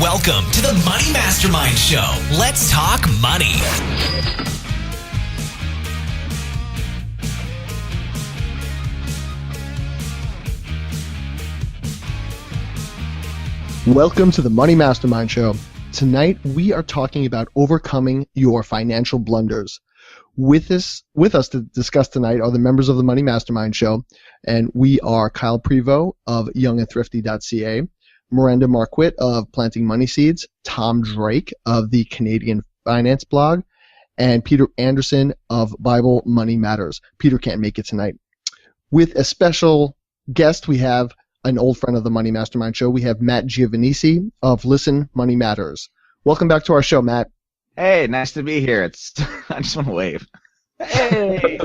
Welcome to the Money Mastermind Show. Let's talk money. Welcome to the Money Mastermind Show. Tonight we are talking about overcoming your financial blunders. With us to discuss tonight are the members of the Money Mastermind Show, and we are Kyle Prevost of youngandthrifty.ca, Miranda Marquette of Planting Money Seeds, Tom Drake of the Canadian Finance Blog, and Peter Anderson of Bible Money Matters. Peter can't make it tonight. With a special guest, we have an old friend of the Money Mastermind Show. We have Matt Giovanisci of Listen Money Matters. Welcome back to our show, Matt. Hey, nice to be here. I just want to wave. Hey.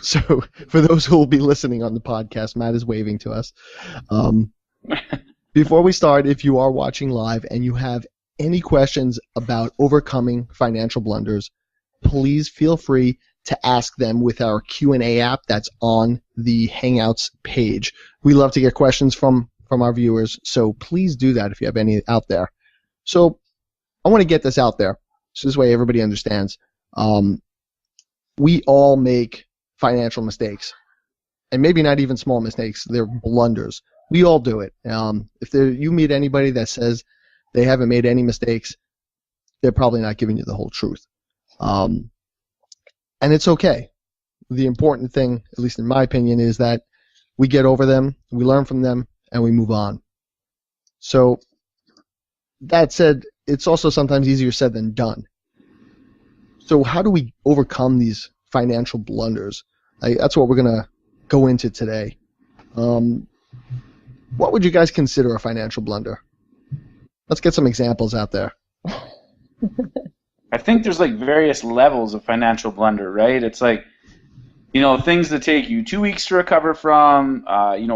So, for those who will be listening on the podcast, Matt is waving to us. Before we start, if you are watching live and you have any questions about overcoming financial blunders, please feel free to ask them with our Q&A app that's on the Hangouts page. We love to get questions from our viewers, so please do that if you have any out there. So I want to get this out there, so this way everybody understands. We all make financial mistakes, and maybe not even small mistakes. They're blunders. We all do it. If you meet anybody that says they haven't made any mistakes, they're probably not giving you the whole truth. And it's okay. The important thing, at least in my opinion, is that we get over them, we learn from them, and we move on. So, that said, it's also sometimes easier said than done. So how do we overcome these financial blunders? That's what we're going to go into today. What would you guys consider a financial blunder? Let's get some examples out there. I think there's like various levels of financial blunder, right? It's like, things that take you 2 weeks to recover from,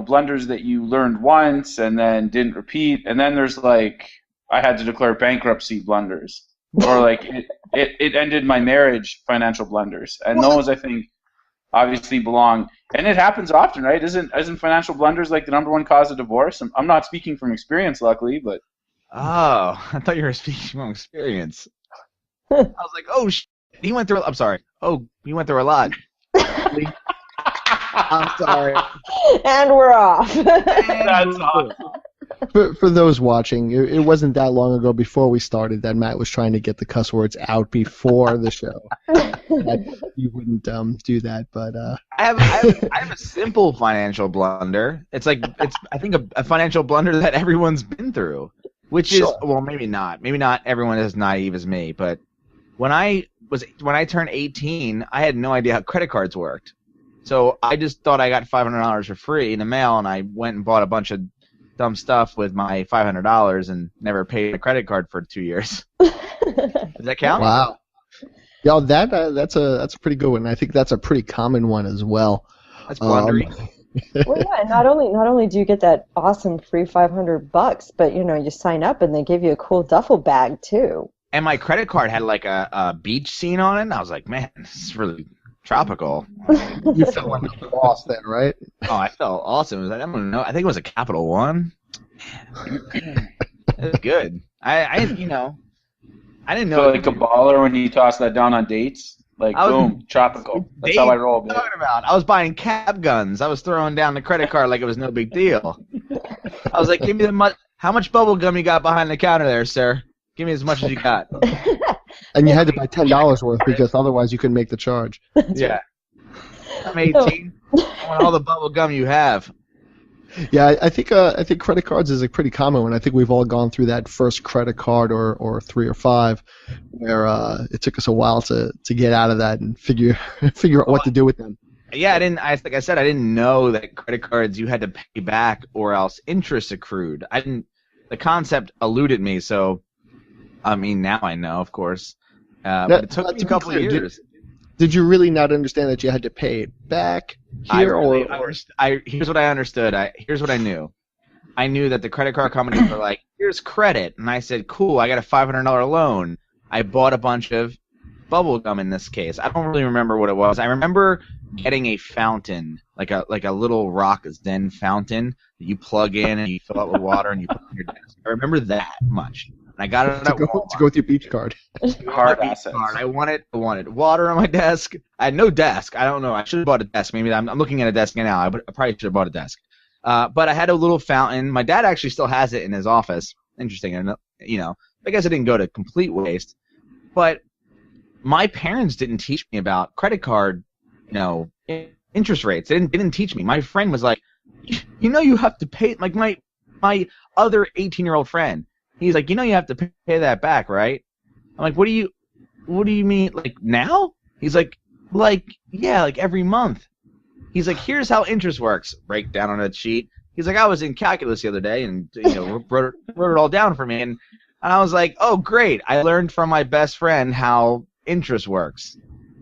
blunders that you learned once and then didn't repeat. And then there's like, I had to declare bankruptcy blunders, or like it ended my marriage financial blunders. And those, I think, obviously belong, and it happens often, right? Isn't financial blunders like the number one cause of divorce? I'm not speaking from experience, luckily, but. Oh, I thought you were speaking from experience. I was like, oh, he went through. I'm sorry. Oh, he went through a lot. I'm sorry. And we're off. That's awesome. For those watching, it wasn't that long ago before we started that Matt was trying to get the cuss words out before the show. You wouldn't do that, but I have a simple financial blunder. I think a financial blunder that everyone's been through, which is well, maybe not. Maybe not everyone is as naive as me, but when I turned 18, I had no idea how credit cards worked. So I just thought I got $500 for free in the mail, and I went and bought a bunch of dumb stuff with my $500 and never paid a credit card for 2 years. Does that count? Wow. Yeah, that's a pretty good one. I think that's a pretty common one as well. That's blundering. Well, yeah, not only do you get that awesome free $500, but you sign up and they give you a cool duffel bag too. And my credit card had like a beach scene on it, and I was like, man, this is really tropical. You felt like a boss then, right? Oh, I felt awesome. I don't know. I think it was a Capital One. It was good. I didn't know. Feel like a baller when you toss that down on dates. Like, boom, tropical. That's how I roll, man. Talking about? I was buying cab guns. I was throwing down the credit card like it was no big deal. I was like, give me how much bubble gum you got behind the counter there, sir? Give me as much as you got. And you had to buy $10 worth because otherwise you couldn't make the charge. Yeah. I'm 18. I want all the bubble gum you have. Yeah, I think credit cards is a pretty common one. I think we've all gone through that first credit card or 3 or 5, where it took us a while to get out of that and figure out what to do with them. Yeah, like I said, I didn't know that credit cards you had to pay back or else interest accrued. The concept eluded me, so I mean now I know, of course. But it took me a couple of years. Did you really not understand that you had to pay it back here? Here's what I understood. Here's what I knew. I knew that the credit card companies were like, here's credit. And I said, cool, I got a $500 loan. I bought a bunch of bubble gum in this case. I don't really remember what it was. I remember getting a fountain, like a little rock Zen fountain that you plug in and you fill it with water and you put it on your desk. I remember that much. And I got it to go with your beach card. Hard assets. I wanted water on my desk. I had no desk. I don't know. I should have bought a desk. Maybe I'm looking at a desk now. I probably should have bought a desk. But I had a little fountain. My dad actually still has it in his office. Interesting. And I guess it didn't go to complete waste. But my parents didn't teach me about credit card, interest rates. They didn't teach me. My friend was like, you have to pay. Like my other 18-year-old friend, he's like, you have to pay that back, right? I'm like, what do you mean, like now? He's like, yeah, like every month. He's like, here's how interest works. Break down on a sheet. He's like, I was in calculus the other day and wrote it all down for me, and I was like, oh great, I learned from my best friend how interest works.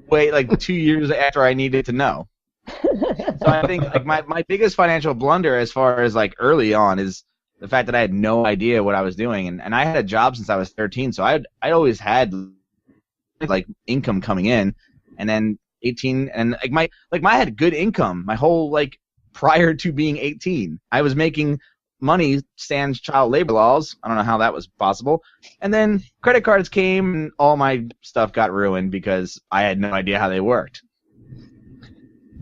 Wait, like 2 years after I needed to know. So I think like my biggest financial blunder as far as like early on is the fact that I had no idea what I was doing, and I had a job since I was 13, so I always had like income coming in, and then 18, and I had good income my whole prior to being 18. I was making money sans child labor laws. I don't know how that was possible. And then credit cards came and all my stuff got ruined because I had no idea how they worked.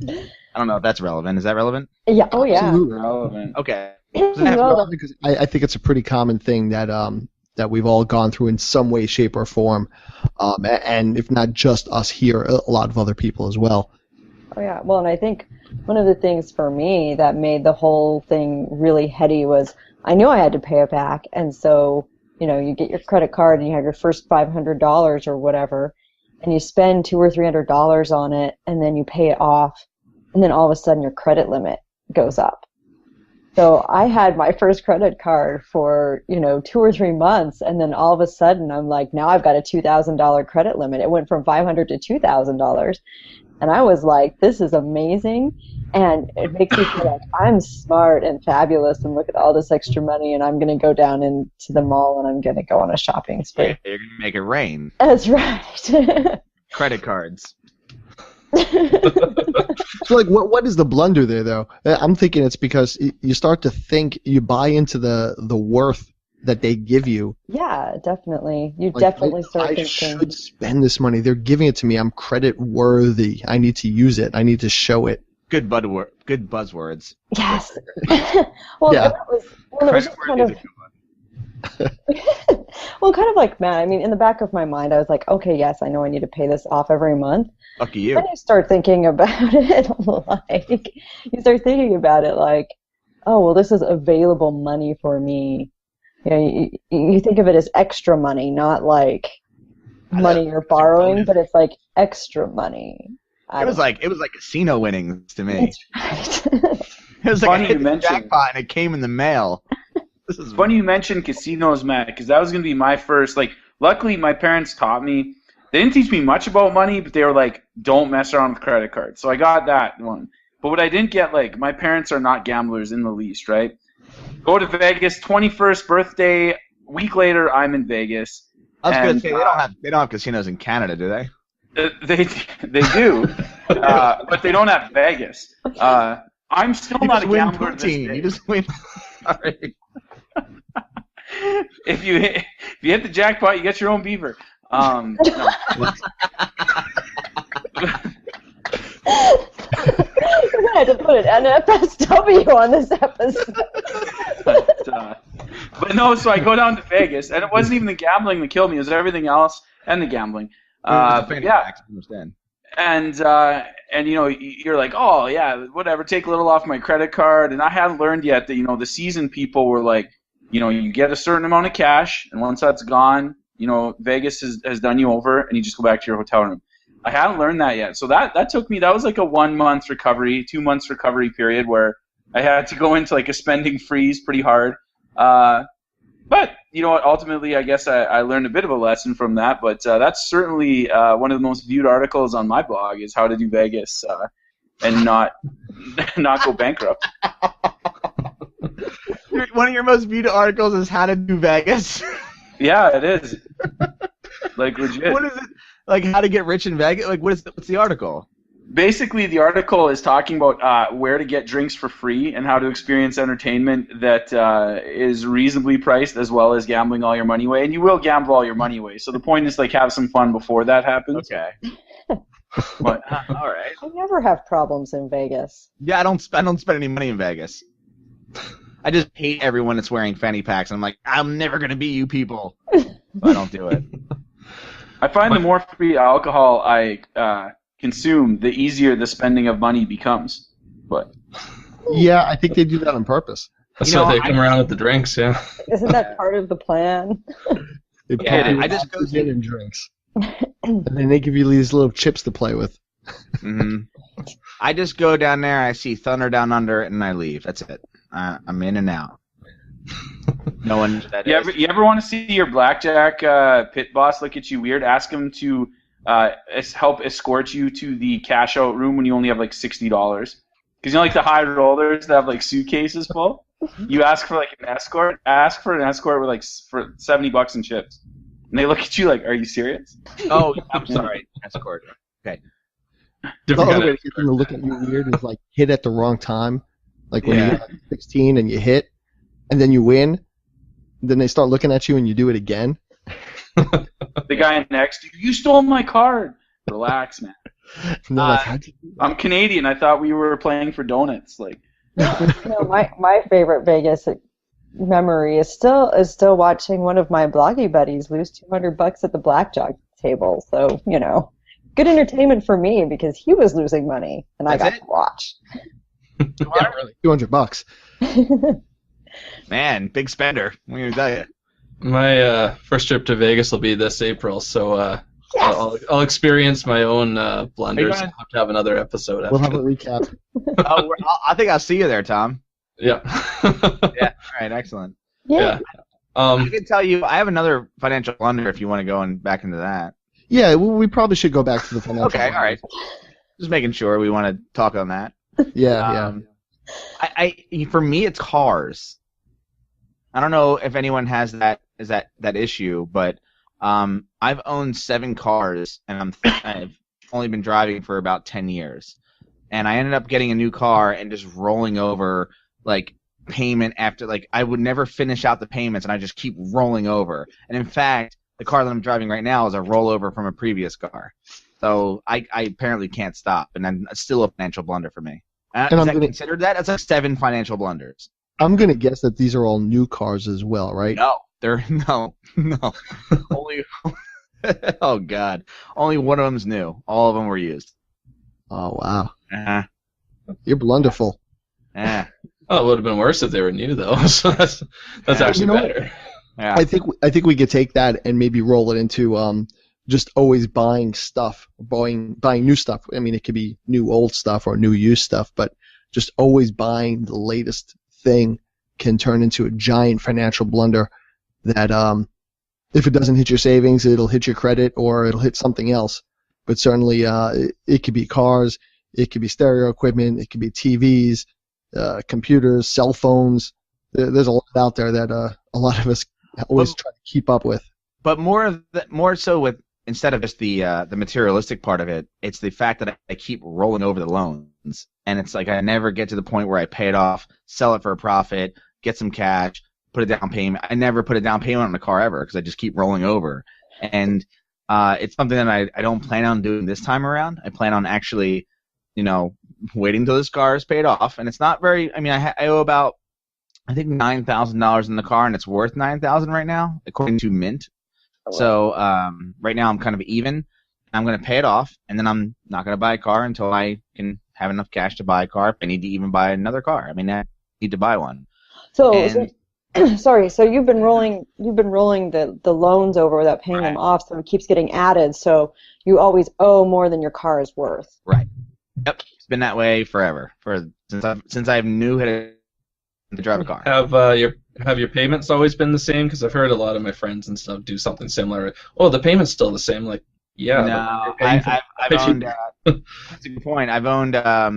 I don't know if that's relevant. Is that relevant? Yeah. Oh, yeah. Absolutely. Relevant. Okay. Because I think it's a pretty common thing that we've all gone through in some way, shape, or form, and if not just us here, a lot of other people as well. Oh, yeah. Well, and I think one of the things for me that made the whole thing really heady was I knew I had to pay it back, and so, you get your credit card and you have your first $500 or whatever, and you spend $200 or $300 on it, and then you pay it off, and then all of a sudden your credit limit goes up. So I had my first credit card for, 2 or 3 months, and then all of a sudden I'm like, now I've got a $2,000 credit limit. It went from $500 to $2,000. And I was like, this is amazing. And it makes me feel like I'm smart and fabulous and look at all this extra money, and I'm going to go down into the mall and I'm going to go on a shopping spree. You're going to make it rain. That's right. Credit cards. So, what is the blunder there, though? I'm thinking it's because you start to think, you buy into the worth that they give you. Yeah, definitely. You definitely start thinking, I should spend this money. They're giving it to me. I'm credit worthy. I need to use it. I need to show it. Good buzzwords. yes. Well, Yeah. it was just kind of, well, kind of like Matt. I mean, in the back of my mind, I was like, okay, yes, I know I need to pay this off every month. Lucky you. Then you start thinking about it like, oh, well, this is available money for me. You think of it as extra money, not like money you're borrowing, but it's like extra money. It was like casino winnings to me. That's right. It was like Funny I hit you the mention- jackpot and it came in the mail. This is It's funny you mentioned casinos, Matt, because that was going to be my first. Luckily, my parents taught me. They didn't teach me much about money, but they were like, don't mess around with credit cards. So I got that one. But what I didn't get, my parents are not gamblers in the least, right? Go to Vegas, 21st birthday, week later, I'm in Vegas. I was going to say, they don't have casinos in Canada, do they? They do, but they don't have Vegas. I'm still not a gambler. You just win. Sorry. If you hit the jackpot, you get your own beaver. No. I had to put an NFSW on this episode. But no, so I go down to Vegas, and it wasn't even the gambling that killed me; it was everything else and the gambling. Yeah. And you're like, oh yeah, whatever, take a little off my credit card, and I hadn't learned yet that the seasoned people were like, you get a certain amount of cash, and once that's gone, Vegas has done you over, and you just go back to your hotel room. I hadn't learned that yet, so that took me. That was like a 1 month recovery, 2 months recovery period where I had to go into a spending freeze pretty hard. But ultimately, I guess I learned a bit of a lesson from that. But that's certainly one of the most viewed articles on my blog is how to do Vegas and not go bankrupt. One of your most viewed articles is how to do Vegas. Yeah, it is. Legit. What is it? How to get rich in Vegas? What's the article? Basically, the article is talking about where to get drinks for free and how to experience entertainment that is reasonably priced, as well as gambling all your money away. And you will gamble all your money away. So the point is, like, have some fun before that happens. Okay. But, All right. I never have problems in Vegas. Yeah, I don't spend any money in Vegas. I just hate everyone that's wearing fanny packs. I'm like, I'm never gonna be you people. So I don't do it. I find the more free alcohol I consume, the easier the spending of money becomes. But Yeah, I think they do that on purpose. That's why they come around with the drinks, yeah. Isn't that part of the plan? They Yeah, put you I just go in see- and drinks, and then they give you these little chips to play with. Hmm. I just go down there, I see Thunder Down Under, and I leave. That's it. I'm in and out. No one that is. you ever want to see your blackjack pit boss look at you weird? Ask him to help escort you to the cash out room when you only have like $60. Because you know, like the high rollers that have like suitcases full. You ask for like an escort. Ask for an escort with like for $70 in chips, and they look at you like, "Are you serious?" Oh, I'm sorry. Escort. Okay. The Different other kind way of to get them to look at you weird is like hit at the wrong time. Like when Yeah. you're like 16 and you hit, and then you win, then they start looking at you and you do it again. The guy next to you, you stole my card. Relax, man. And they're like, how'd you do that? I'm Canadian. I thought we were playing for donuts. Like, No, my favorite Vegas memory is still watching one of my bloggy buddies lose $200 at the blackjack table. So, you know, good entertainment for me because he was losing money and I That's got it? to watch. Yeah, really. $200. Man, big spender. What can I tell you? My first trip to Vegas will be this April, so I'll experience my own blunders. gonna- I'll have to have another episode after. We'll have a recap. Oh, I think I'll see you there, Tom. Yeah. Yeah. All right. Excellent. Yeah. I can tell you, I have another financial blunder if you want to go back into that. Yeah, we probably should go back to the financial. Okay. All right. Just making sure we want to talk on that. Yeah, For me, it's cars. I don't know if anyone has that issue, but I've owned 7 cars, and I've only been driving for about 10 years, and I ended up getting a new car and just rolling over like payment after like I would never finish out the payments, and I just keep rolling over. And in fact, the car that I'm driving right now is a rollover from a previous car, so I apparently can't stop, and then it's still a financial blunder for me. And Is I'm that gonna- considered that? That's like 7 financial blunders. I'm gonna guess that these are all new cars as well, right? No, they're no. Only. Oh God, only one of them's new. All of them were used. Oh wow, Uh-huh. you're blunderful. Yeah. Oh, it would have been worse if they were new, though. So that's actually You know what? better. Yeah. I think we could take that and maybe roll it into just always buying stuff, buying new stuff. I mean, it could be new old stuff or new used stuff, but just always buying the latest thing can turn into a giant financial blunder that if it doesn't hit your savings, it'll hit your credit or it'll hit something else. But certainly it could be cars, it could be stereo equipment, it could be TVs, computers, cell phones. There's a lot out there that a lot of us always try to keep up with. But more so with instead of just the materialistic part of it, it's the fact that I keep rolling over the loans, and it's like I never get to the point where I pay it off, sell it for a profit, get some cash, put a down payment. I never put a down payment on the car ever because I just keep rolling over, and it's something that I don't plan on doing this time around. I plan on actually, waiting till this car is paid off, and it's not very. I mean, I owe about I think $9,000 in the car, and it's worth $9,000 right now, according to Mint. So right now I'm kind of even. I'm going to pay it off, and then I'm not going to buy a car until I can have enough cash to buy a car. If I need to even buy another car, I mean, I need to buy one. So, And- sorry. So you've been rolling the loans over without paying them Right. off, so it keeps getting added. So you always owe more than your car is worth. Right. Yep. It's been that way forever. Since I knew how to drive a car. Have your payments always been the same? Because I've heard a lot of my friends and stuff do something similar. Oh, the payment's still the same. Like, yeah. No, but you're paying for- I've owned. That's a good point. I've owned. I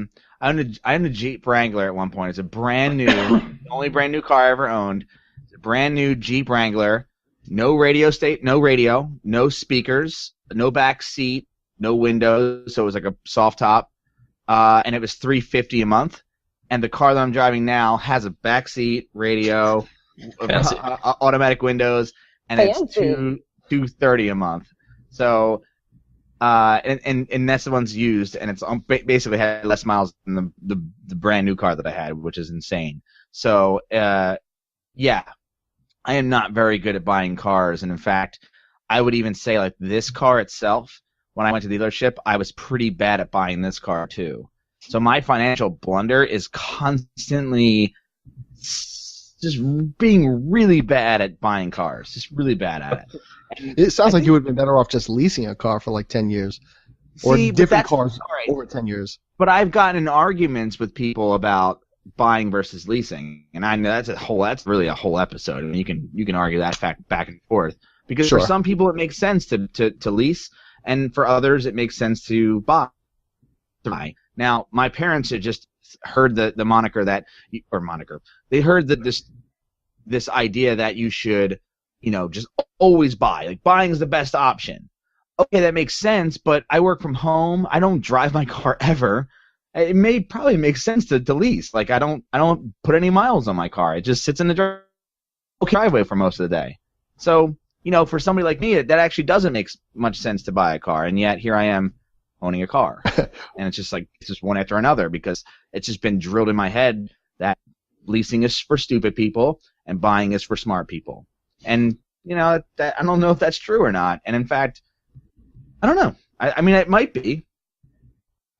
owned a Jeep Wrangler at one point. It's a brand new, the only brand new car I ever owned. It's a brand new Jeep Wrangler. No radio, no speakers, no back seat, no windows. So it was like a soft top. and it was $350 a month. And the car that I'm driving now has a backseat, radio, automatic windows, and it's $230 a month. So, and that's the one's used, and it's basically had less miles than the brand new car that I had, which is insane. So, yeah, I am not very good at buying cars, and in fact, I would even say like this car itself. When I went to the dealership, I was pretty bad at buying this car too. So my financial blunder is constantly just being really bad at buying cars, just really bad at it. It sounds like you would have been better off just leasing a car for like 10 years. Or different cars over 10 years. But I've gotten in arguments with people about buying versus leasing, and I know that's really a whole episode. I mean, you can argue that fact back and forth. Because for some people it makes sense to lease, and for others it makes sense to buy. Now, my parents had just heard the moniker they heard that this idea that you should, just always buy. Like, buying is the best option. Okay, that makes sense, but I work from home. I don't drive my car ever. It probably makes sense to lease. Like, I don't put any miles on my car. It just sits in the driveway for most of the day. So, for somebody like me, that actually doesn't make much sense to buy a car, and yet here I am owning a car. And it's just one after another, because it's just been drilled in my head that leasing is for stupid people and buying is for smart people. And, I don't know if that's true or not. And in fact, I don't know. I mean, it might be.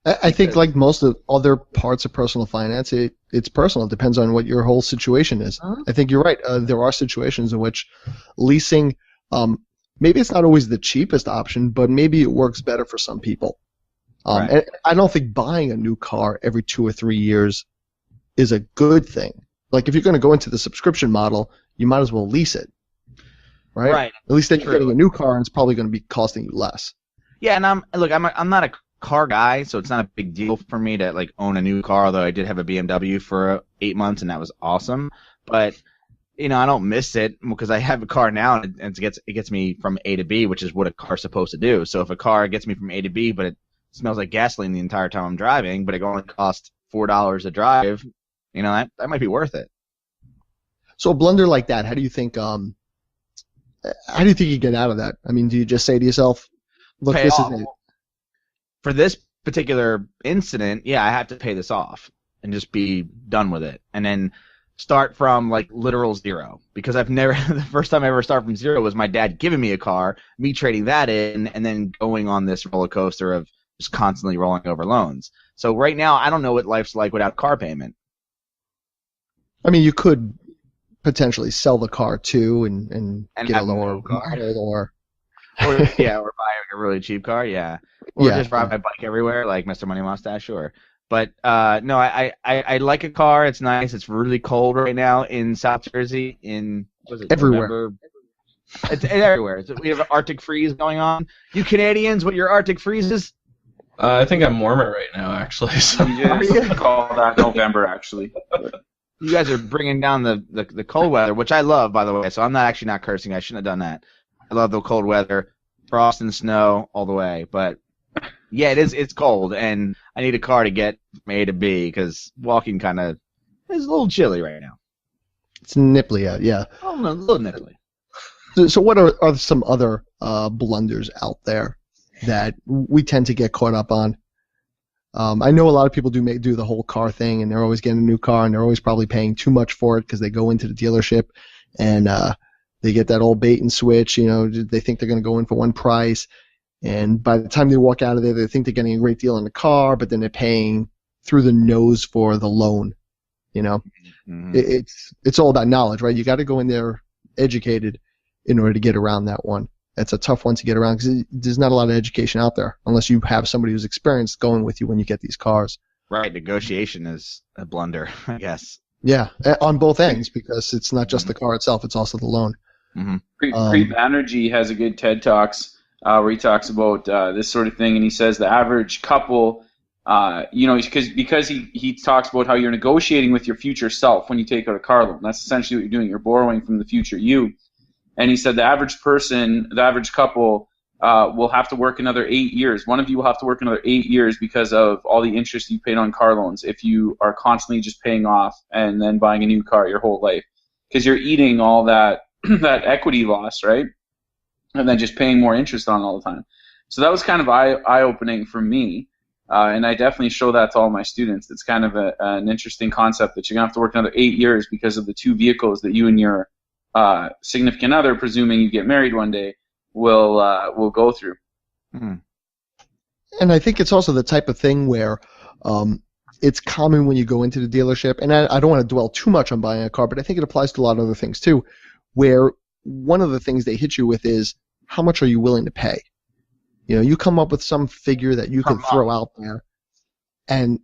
I think like most of other parts of personal finance, it's personal. It depends on what your whole situation is. Uh-huh. I think you're right. There are situations in which leasing, maybe it's not always the cheapest option, but maybe it works better for some people. Right. And I don't think buying a new car every 2 or 3 years is a good thing. Like, if you're going to go into the subscription model, you might as well lease it, right? Right. At least then you're getting a new car, and it's probably going to be costing you less. Yeah, and I'm not a car guy, so it's not a big deal for me to like own a new car. Although I did have a BMW for 8 months, and that was awesome. But I don't miss it because I have a car now, and it gets me from A to B, which is what a car's supposed to do. So if a car gets me from A to B, but it smells like gasoline the entire time I'm driving, but it only costs $4 a drive, that might be worth it. So a blunder like that, how do you think you get out of that? I mean, do you just say to yourself, look, this is it? For this particular incident, yeah, I have to pay this off and just be done with it. And then start from like literal zero, because the first time I ever started from zero was my dad giving me a car, me trading that in, and then going on this roller coaster of just constantly rolling over loans. So right now, I don't know what life's like without car payment. I mean, you could potentially sell the car too and get a lower model or buy a really cheap car, yeah. Or just ride my bike everywhere like Mr. Money Mustache, sure. But no, I like a car. It's nice. It's really cold right now in South Jersey. Everywhere. November. It's everywhere. We have an Arctic freeze going on. You Canadians, what your Arctic freezes? I think I'm warmer right now, actually. So. We just call that November, actually. You guys are bringing down the cold weather, which I love, by the way. So I'm not cursing. I shouldn't have done that. I love the cold weather, frost and snow all the way. But yeah, it's cold, and I need a car to get from A to B because walking kind of is a little chilly right now. It's nipply out, yeah. Oh, no, a little nipply. So what are some other blunders out there that we tend to get caught up on? I know a lot of people do the whole car thing, and they're always getting a new car, and they're always probably paying too much for it because they go into the dealership and they get that old bait and switch. They think they're going to go in for one price, and by the time they walk out of there, they think they're getting a great deal on the car, but then they're paying through the nose for the loan. Mm-hmm. It's all about knowledge, right? You got to go in there educated in order to get around that one. That's a tough one to get around because there's not a lot of education out there unless you have somebody who's experienced going with you when you get these cars. Right, negotiation is a blunder, I guess. Yeah, on both ends, because it's not just the car itself, it's also the loan. Mm-hmm. Preep Energy has a good TED Talks where he talks about this sort of thing, and he says the average couple, because he talks about how you're negotiating with your future self when you take out a car loan. That's essentially what you're doing. You're borrowing from the future you. And he said the average couple will have to work another 8 years. One of you will have to work another 8 years because of all the interest you paid on car loans if you are constantly just paying off and then buying a new car your whole life. Because you're eating all that that equity loss, right? And then just paying more interest on it all the time. So that was kind of eye-opening for me. And I definitely show that to all my students. It's kind of an interesting concept that you're going to have to work another 8 years because of the two vehicles that you and your significant other, presuming you get married one day, will go through. And I think it's also the type of thing where it's common when you go into the dealership, and I don't want to dwell too much on buying a car, but I think it applies to a lot of other things too, where one of the things they hit you with is how much are you willing to pay? You know, you come up with some figure that you can throw out there, and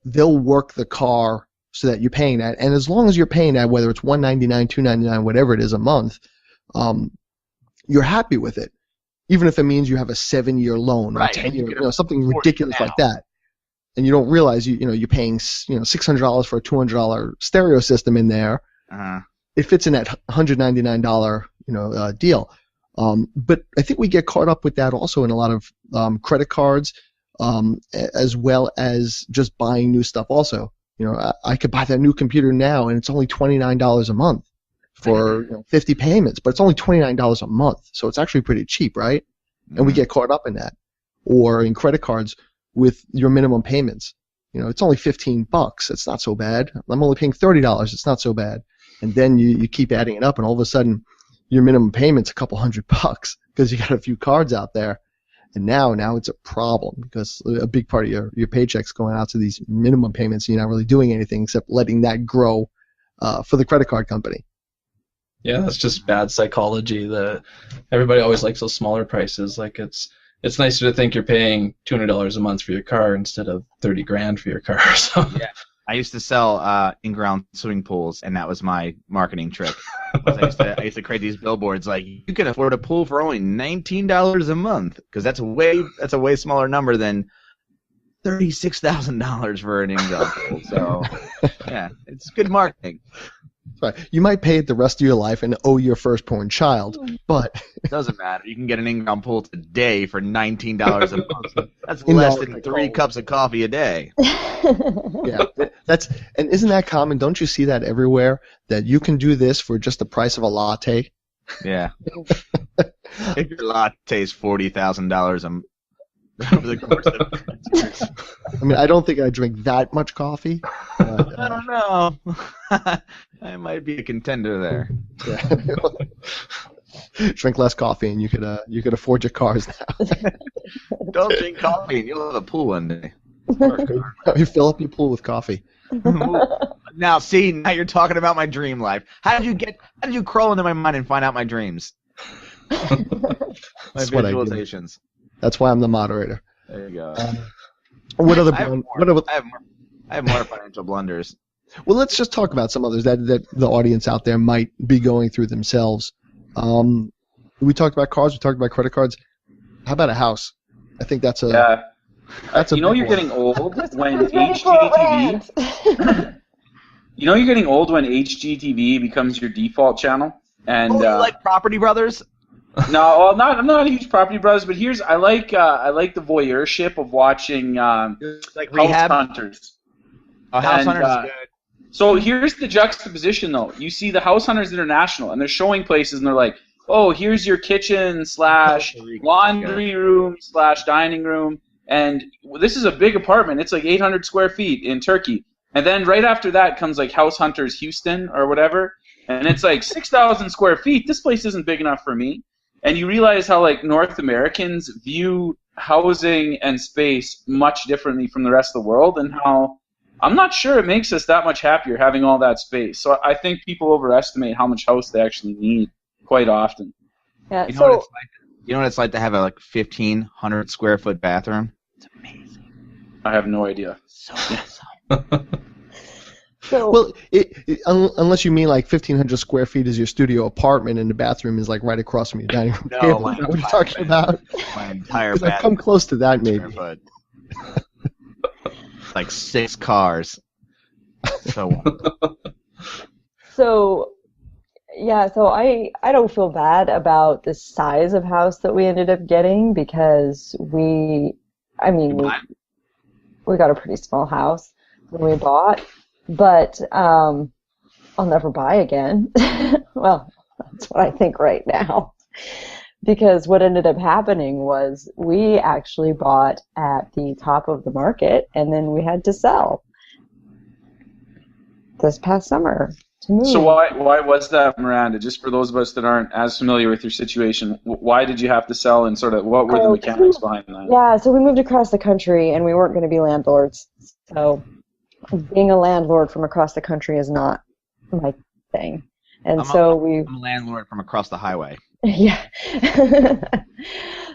they'll work the car so that you're paying that. And as long as you're paying that, whether it's $199, $299, whatever it is a month, you're happy with it, even if it means you have a 7-year loan or a 10-year, something ridiculous like that. And you don't realize you're paying $600 for a $200 stereo system in there. It fits in that $199 deal. But I think we get caught up with that also in a lot of credit cards, as well as just buying new stuff also. I could buy that new computer now and it's only $29 a month for 50 payments, but it's only $29 a month. So it's actually pretty cheap, right? And we get caught up in that. Or in credit cards with your minimum payments. It's only $15. It's not so bad. I'm only paying $30. It's not so bad. And then you keep adding it up, and all of a sudden your minimum payment's a couple $100 because you got a few cards out there. And now it's a problem because a big part of your paycheck's going out to these minimum payments, and you're not really doing anything except letting that grow for the credit card company. Yeah, that's just bad psychology. Everybody always likes those smaller prices. Like it's nicer to think you're paying $200 a month for your car instead of $30,000 for your car. So. Yeah. I used to sell in-ground swimming pools, and that was my marketing trick. I used to create these billboards like, you can afford a pool for only $19 a month, because that's a way smaller number than $36,000 for an in-ground pool. So, yeah, it's good marketing. Right. You might pay it the rest of your life and owe your firstborn child, but it doesn't matter. You can get an in-ground pool today for $19 a month. That's less than 3 cups of coffee a day. Yeah, and isn't that common? Don't you see that everywhere? That you can do this for just the price of a latte? Yeah. If your latte is $40,000 over the course of I mean, I don't think I drink that much coffee. I don't know. I might be a contender there. Yeah. Drink less coffee, and you could afford your cars now. Don't drink coffee, and you'll have a pool one day. You fill up your pool with coffee. Now you're talking about my dream life. How did you crawl into my mind and find out my dreams? My visualizations. That's why I'm the moderator. There you go. What other? I have more financial blunders. Well, let's just talk about some others that the audience out there might be going through themselves. We talked about cars. We talked about credit cards. How about a house? I think that's a. Yeah. That's a. You're getting old when HGTV. You're getting old when HGTV becomes your default channel. And you like Property Brothers? No, well, I'm not a huge Property Brothers, but I like the voyeurship of watching like Rehab? House Hunters. Oh, House Hunters is good. So here's the juxtaposition, though. You see the House Hunters International, and they're showing places, and they're like, oh, here's your kitchen / laundry room / dining room, and this is a big apartment. It's like 800 square feet in Turkey. And then right after that comes like House Hunters Houston or whatever, and it's like 6,000 square feet. This place isn't big enough for me. And you realize how like North Americans view housing and space much differently from the rest of the world, and how I'm not sure it makes us that much happier having all that space. So I think people overestimate how much house they actually need quite often. Yeah, you know what it's like to have a 1,500 square foot bathroom? It's amazing. I have no idea. So awesome. Well, unless you mean like 1,500 square feet is your studio apartment and the bathroom is like right across from your dining room table. Is that what you're talking about? My entire bathroom. I've come close to that, maybe. Like 6 cars. So Yeah, so I don't feel bad about the size of house that we ended up getting because I mean, we got a pretty small house when we bought, but I'll never buy again. Well, that's what I think right now. Because what ended up happening was we actually bought at the top of the market and then we had to sell this past summer to move. So why was that, Miranda? Just for those of us that aren't as familiar with your situation, why did you have to sell and sort of what were the mechanics behind that? Yeah, so we moved across the country and we weren't going to be landlords. So being a landlord from across the country is not my thing. And I'm a landlord from across the highway. Yeah.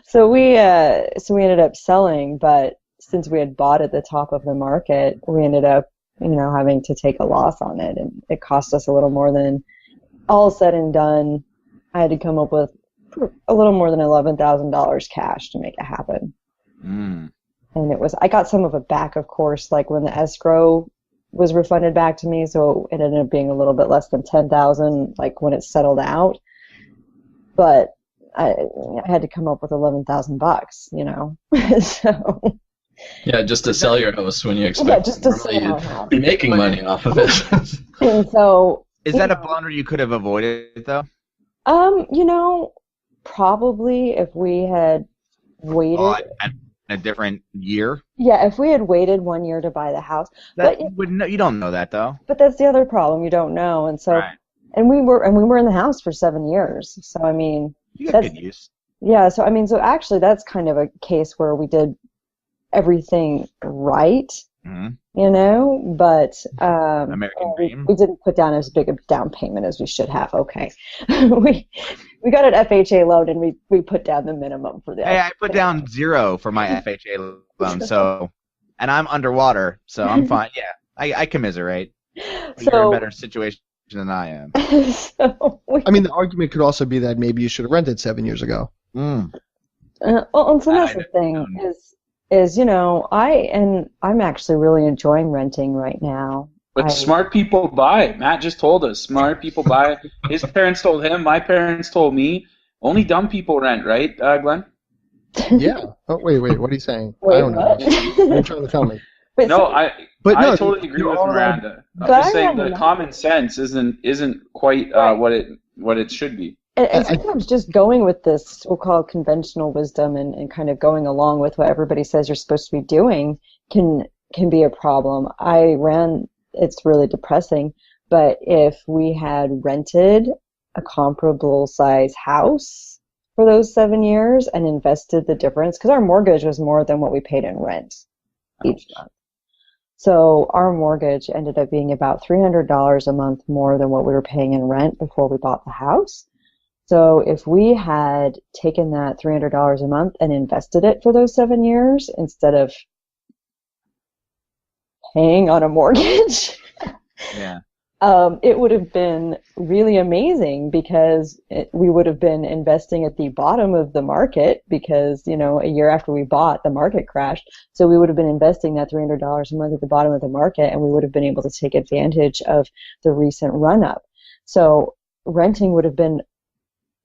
So we ended up selling, but since we had bought at the top of the market, we ended up, having to take a loss on it, and it cost us a little more than, all said and done, I had to come up with a little more than $11,000 cash to make it happen. And I got some of it back, of course, like when the escrow was refunded back to me, so it ended up being a little bit less than $10,000, like when it settled out. But I had to come up with $11,000, so. Yeah, just to sell your house when you expect just to sell our house. Be making money off of it. And so. Is that a blunder you could have avoided, though? Probably if we had waited. A different year? Yeah, if we had waited 1 year to buy the house. You don't know that, though. But that's the other problem. You don't know. And so. Right. And we were in the house for 7 years. So, I mean. You got good use. Yeah, so, I mean, so actually that's kind of a case where we did everything right, but American dream. We didn't put down as big a down payment as we should have. Okay. we got an FHA loan and we put down the minimum for that. Hey, I put down 0 for my FHA loan, and I'm underwater, so I'm fine. Yeah, I commiserate. You're in a better situation than I am. I mean, the argument could also be that maybe you should have rented 7 years ago. And so that's the thing is I'm actually really enjoying renting right now. But smart people buy. Matt just told us. Smart people buy. His parents told him. My parents told me. Only dumb people rent, right, Glenn? Yeah. Oh, wait. What are you saying? Wait, I don't know. what? What are you trying to tell me? I totally agree with Miranda. I'm just saying the common sense isn't quite what it should be. And sometimes just going with this so-called conventional wisdom and kind of going along with what everybody says you're supposed to be doing can be a problem. It's really depressing, but if we had rented a comparable size house for those 7 years and invested the difference, because our mortgage was more than what we paid in rent each month. So our mortgage ended up being about $300 a month more than what we were paying in rent before we bought the house. So if we had taken that $300 a month and invested it for those 7 years instead of paying on a mortgage, it would have been really amazing because we would have been investing at the bottom of the market because, a year after we bought, the market crashed. So we would have been investing that $300 a month at the bottom of the market, and we would have been able to take advantage of the recent run-up. So renting would have been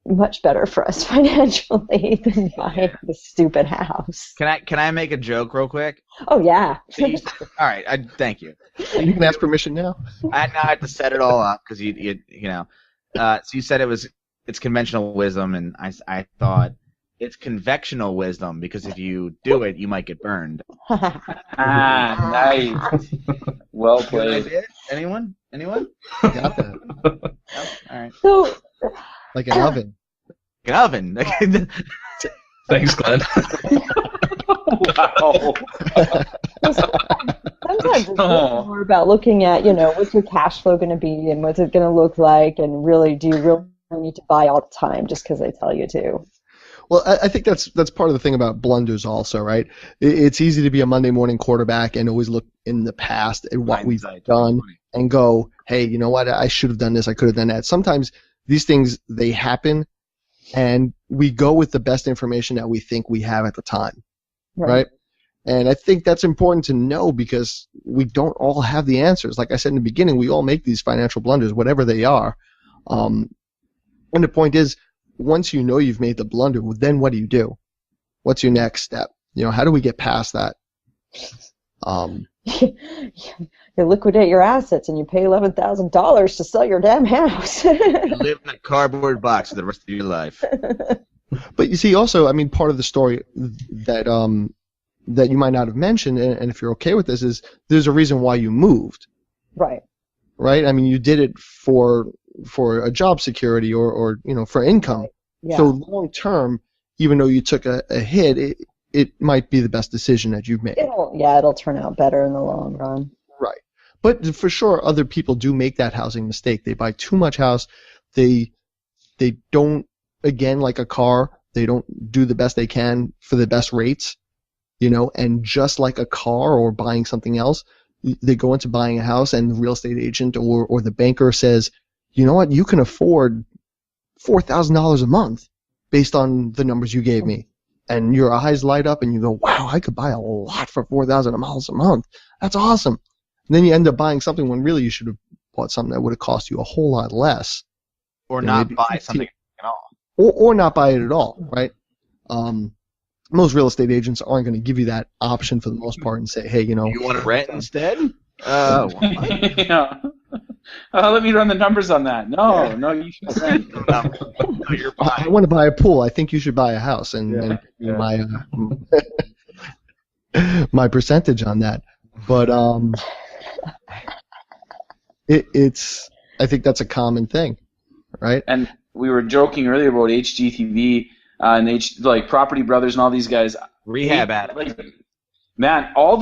much better for us financially than buying the stupid house. Can I make a joke real quick? Oh yeah. All right. Thank you. You can ask permission now. I had to set it all up because you know. So you said it's conventional wisdom, and I thought it's convectional wisdom because if you do it, you might get burned. Nice. Well played. Anyone? Got that. No? All right. So. Like an oven. An oven. Thanks, Glenn. Wow. Sometimes it's more about looking at, what's your cash flow going to be and what's it going to look like, and really, do you really need to buy all the time just because they tell you to? Well, I think that's part of the thing about blunders also, right? It's easy to be a Monday morning quarterback and always look in the past at what we've done and go, hey, you know what? I should have done this. I could have done that. Sometimes these things, they happen, and we go with the best information that we think we have at the time, right? And I think that's important to know because we don't all have the answers. Like I said in the beginning, we all make these financial blunders, whatever they are. And the point is, once you know you've made the blunder, well, then what do? What's your next step? How do we get past that? You liquidate your assets and you pay $11,000 to sell your damn house. You live in a cardboard box for the rest of your life. But you see, also, I mean, part of the story that you might not have mentioned, and if you're okay with this, is there's a reason why you moved. Right. Right? I mean, you did it for a job security or for income. Right. Yeah. So long term, even though you took a hit, it might be the best decision that you've made. It'll turn out better in the long run. Right. But for sure, other people do make that housing mistake. They buy too much house. They don't, again, like a car, they don't do the best they can for the best rates, and just like a car or buying something else, they go into buying a house and the real estate agent or the banker says, you know what, you can afford $4,000 a month based on the numbers you gave me. And your eyes light up and you go, wow, I could buy a lot for $4,000 a month. That's awesome. And then you end up buying something when really you should have bought something that would have cost you a whole lot less. Or not buy something at all. Or not buy it at all, right? Most real estate agents aren't going to give you that option for the most part and say, hey, You want to rent instead? Yeah. Let me run the numbers on that. No, you should rent. No, you're I want to buy a pool. I think you should buy a house, and my my percentage on that. But it's I think that's a common thing, right? And we were joking earlier about HGTV and like Property Brothers and all these guys. Rehab addicts. Man, all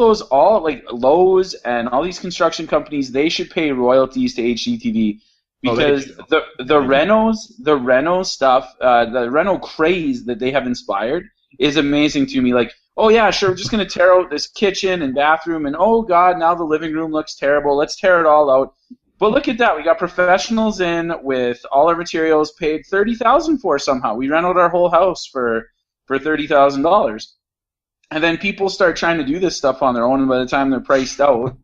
like Lowe's and all these construction companies, they should pay royalties to HGTV because the Reno stuff, the Reno craze that they have inspired is amazing to me. Like, oh yeah, sure, we're just gonna tear out this kitchen and bathroom, and oh god, now the living room looks terrible. Let's tear it all out. But look at that, we got professionals in with all our materials paid $30,000 for somehow. We rent out our whole house for $30,000. And then people start trying to do this stuff on their own, and by the time they're priced out,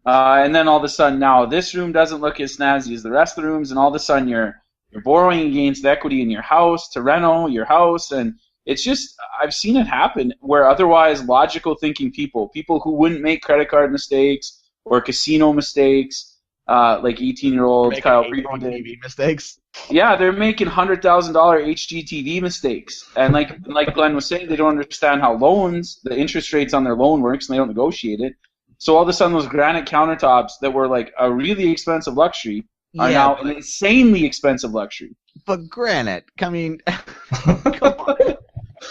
and then all of a sudden now this room doesn't look as snazzy as the rest of the rooms, and all of a sudden you're borrowing against the equity in your house to reno your house, and it's just, I've seen it happen where otherwise logical thinking people who wouldn't make credit card mistakes or casino mistakes, like 18-year-old Kyle Friedman did. TV mistakes. Yeah, they're making $100,000 HGTV mistakes, and like Glenn was saying, they don't understand how the interest rates on their loan works, and they don't negotiate it. So all of a sudden, those granite countertops that were like a really expensive luxury are now an insanely expensive luxury. But granite, I mean, come on.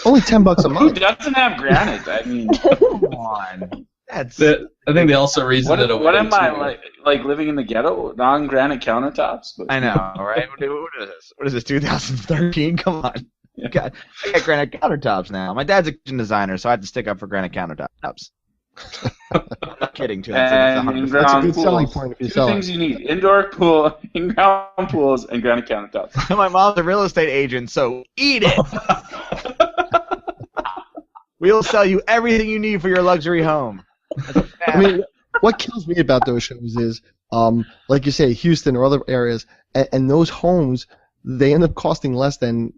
Only $10 a Who month. doesn't have granite? I mean, Come on. I think they also reasoned it away. What am I like living in the ghetto? Non-granite countertops? But, I know, right? What is this? 2013? Come on. God, I got granite countertops now. My dad's a kitchen designer, so I had to stick up for granite countertops. I'm not kidding. and That's a good pools. selling point if you're Two selling. things you need: indoor pool, in-ground pools, and granite countertops. My mom's a real estate agent, so eat it. We'll sell you everything you need for your luxury home. I mean, what kills me about those shows is, like you say, Houston or other areas, and those homes, they end up costing less than,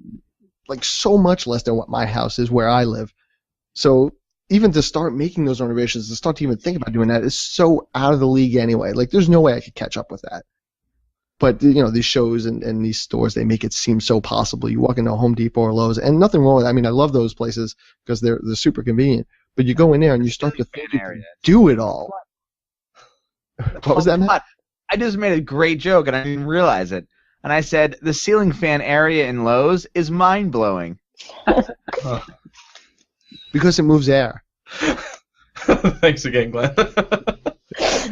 like so much less than what my house is where I live. So even to start making those renovations, to start to even think about doing that is so out of the league anyway. Like there's no way I could catch up with that. But these shows and these stores, they make it seem so possible. You walk into a Home Depot or Lowe's, and nothing wrong with it. I mean, I love those places because they're super convenient. But you go in there and you start to think you can do it all. What was that, Matt? I just made a great joke and I didn't realize it. And I said the ceiling fan area in Lowe's is mind blowing. Because it moves air. Thanks again, Glenn.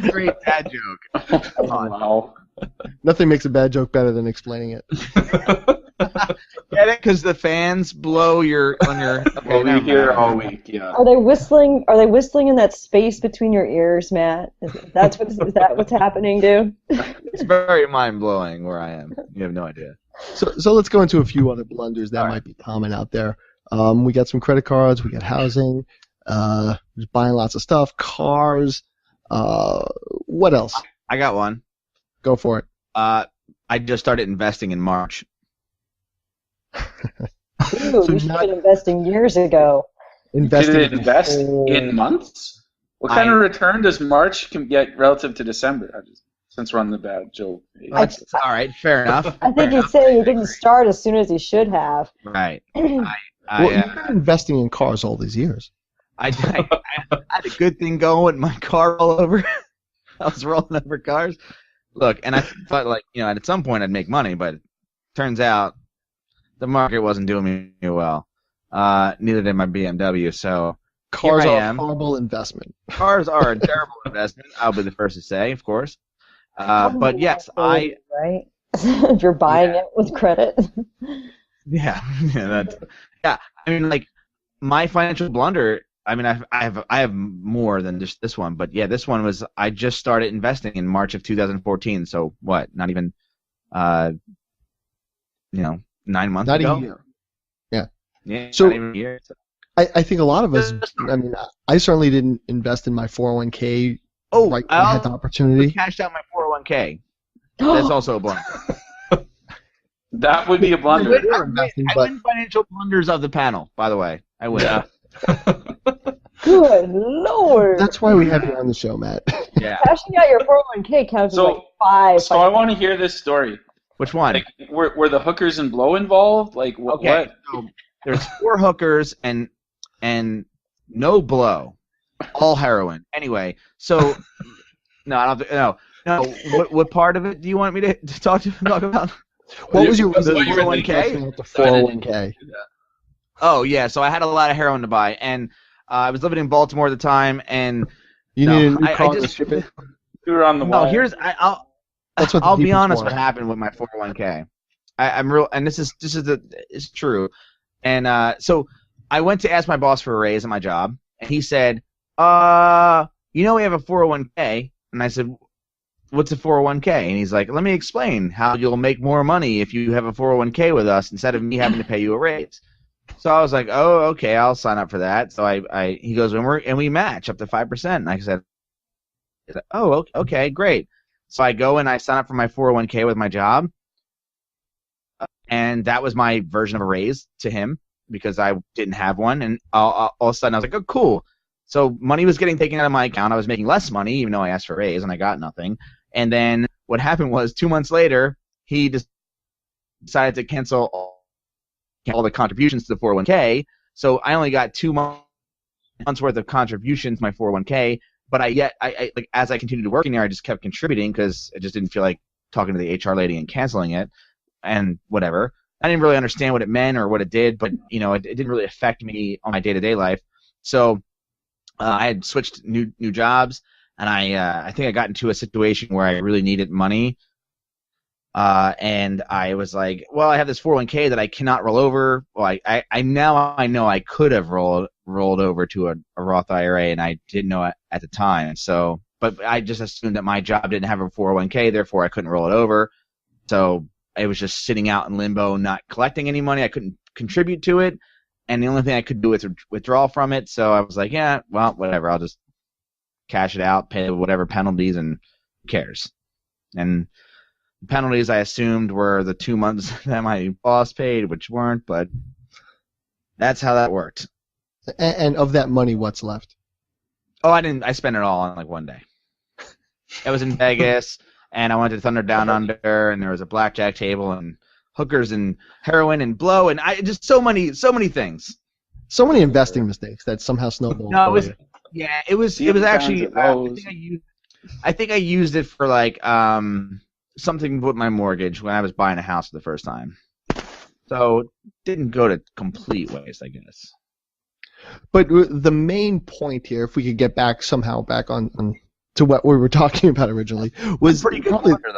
Great dad joke. Come on. Wow. Nothing makes a bad joke better than explaining it. Get it? Because the fans blow on your. Okay, We hear all week. Yeah. Are they whistling? Are they whistling in that space between your ears, Matt? Is that what's happening, dude? It's very mind blowing where I am. You have no idea. So let's go into a few other blunders that might be common out there. We got some credit cards. We got housing. Just buying lots of stuff. Cars. What else? I got one. Go for it. I just started investing in March. Ooh, So you should have not been investing years ago. investing Did it in invest whole- in months? What kind of return does March can get relative to December? Since we're on the bad joke. That's all right. Fair enough. I think he's saying he didn't start as soon as he should have. Right. Well, you've been investing in cars all these years. I had a good thing going with my car all over. I was rolling over cars. Look, and I thought, like, you know, at some point I'd make money, but turns out the market wasn't doing me well. Neither did my BMW. So Cars here I are a am. horrible investment. Cars are a terrible investment. I'll be the first to say, of course. But yes, Right? If you're buying Yeah. it with credit. Yeah, yeah. I mean, like, my financial blunder. I mean, I have more than just this one, but yeah, this one was I just started investing in March of 2014. So what? Not even, 9 months Not ago. a year. Yeah. Yeah. So- not even a year. I think a lot of us, I mean, I certainly didn't invest in my 401k Oh, right when I had the opportunity. cashed out my 401k. That's also a blunder. That would be a blunder. We're investing, I but win financial blunders of the panel, by the way. I win. Yeah. Good Lord. that's why we have you on the show, Matt. Yeah. Cashing out your 401k counts as So- like five. So I want to hear this story. Which one? Like, were the hookers and blow involved? Like, what? Okay. So there's 4 hookers and no blow, all heroin. Anyway, so no, I don't. No. What part of it do you want me to talk about? What was your reason What for you were thinking? investing with the 401k? Oh yeah, so I had a lot of heroin to buy, and I was living in Baltimore at the time, and You No, need a new I car to just- ship it? You were on the no, wire. That's what the I'll be people's honest. want. What happened with my 401k? I'm real, and this is it's true. And so I went to ask my boss for a raise at my job, and he said, we have a 401k, and I said, what's a 401k? And he's like, let me explain how you'll make more money if you have a 401k with us instead of me having to pay you a raise. So I was like, oh, okay, I'll sign up for that. So he goes, and we match up to 5%. And I said, oh, okay, great. So I go and I sign up for my 401k with my job, and that was my version of a raise to him because I didn't have one. And all of a sudden I was like, oh, cool. So money was getting taken out of my account. I was making less money, even though I asked for a raise, and I got nothing. And then what happened was 2 months later, he decided to cancel all the contributions to the 401k. So I only got 2 months worth of contributions to my 401k. But I like as I continued working there, I just kept contributing because I just didn't feel like talking to the HR lady and canceling it and whatever. I didn't really understand what it meant or what it did, but it didn't really affect me on my day-to-day life. So I had switched new jobs, and I think I got into a situation where I really needed money. And I was like, well, I have this 401k that I cannot roll over. Well, I now know I could have rolled over to a Roth IRA, and I didn't know it at the time. So, but I just assumed that my job didn't have a 401k, therefore I couldn't roll it over. So it was just sitting out in limbo, not collecting any money. I couldn't contribute to it, and the only thing I could do was withdraw from it. So I was like, yeah, well, whatever. I'll just cash it out, pay whatever penalties, and who cares? And the penalties I assumed were the 2 months that my boss paid, which weren't, but that's how that worked. And of that money, what's left? Oh, I spent it all on like one day. I was in Vegas, and I went to Thunder Down Under, and there was a blackjack table, and hookers, and heroin, and blow, and I just so many things. So many investing mistakes that somehow snowballed. No, it for was you. yeah, it was Deep actually. pounds of I think I used it for like something with my mortgage when I was buying a house for the first time. So it didn't go to complete waste, I guess. But the main point here, if we could get back on to what we were talking about originally, was Pretty good probably blunder,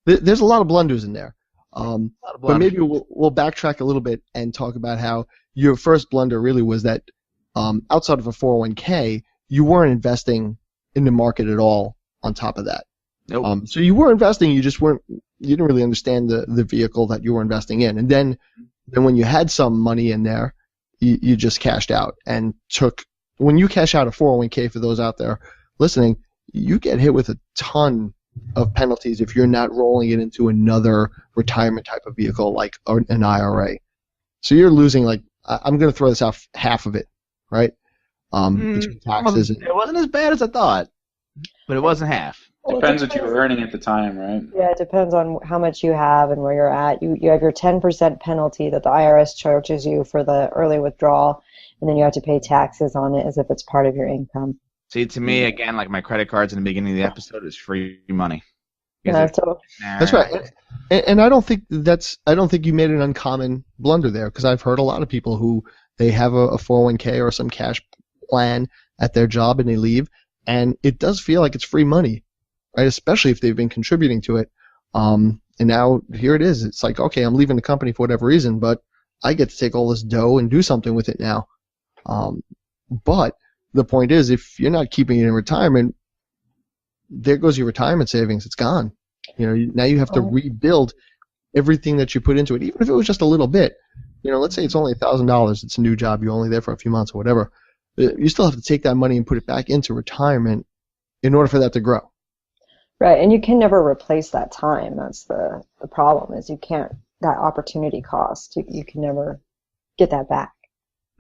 though. there's a lot of blunders in there. A lot of But blunders. maybe we'll backtrack a little bit and talk about how your first blunder really was that outside of a 401k, you weren't investing in the market at all on top of that. Nope. So you were investing, you didn't really understand the vehicle that you were investing in. And then when you had some money in there, you just cashed out and when you cash out a 401k, for those out there listening, you get hit with a ton of penalties if you're not rolling it into another retirement type of vehicle like an IRA. So you're losing like I'm going to throw this out half of it, right? Between taxes. It wasn't as bad as I thought, but it wasn't half. Well, Depends what you were earning at the time, right? Yeah, it depends on how much you have and where you're at. You have your 10% penalty that the IRS charges you for the early withdrawal, and then you have to pay taxes on it as if it's part of your income. See, to me, again, like my credit cards in the beginning of the episode is free money. Yeah, so That's right. And I don't think you made an uncommon blunder there, because I've heard a lot of people who they have a 401k or some cash plan at their job and they leave, and it does feel like it's free money, right? Especially if they've been contributing to it. And now here it is. It's like, okay, I'm leaving the company for whatever reason, but I get to take all this dough and do something with it now. But the point is, if you're not keeping it in retirement, there goes your retirement savings. It's gone. Now you have to rebuild everything that you put into it, even if it was just a little bit. Let's say it's only $1,000. It's a new job. You're only there for a few months or whatever. You still have to take that money and put it back into retirement in order for that to grow. right, and you can never replace that time. That's the problem, is you can't, that opportunity cost, you can never get that back.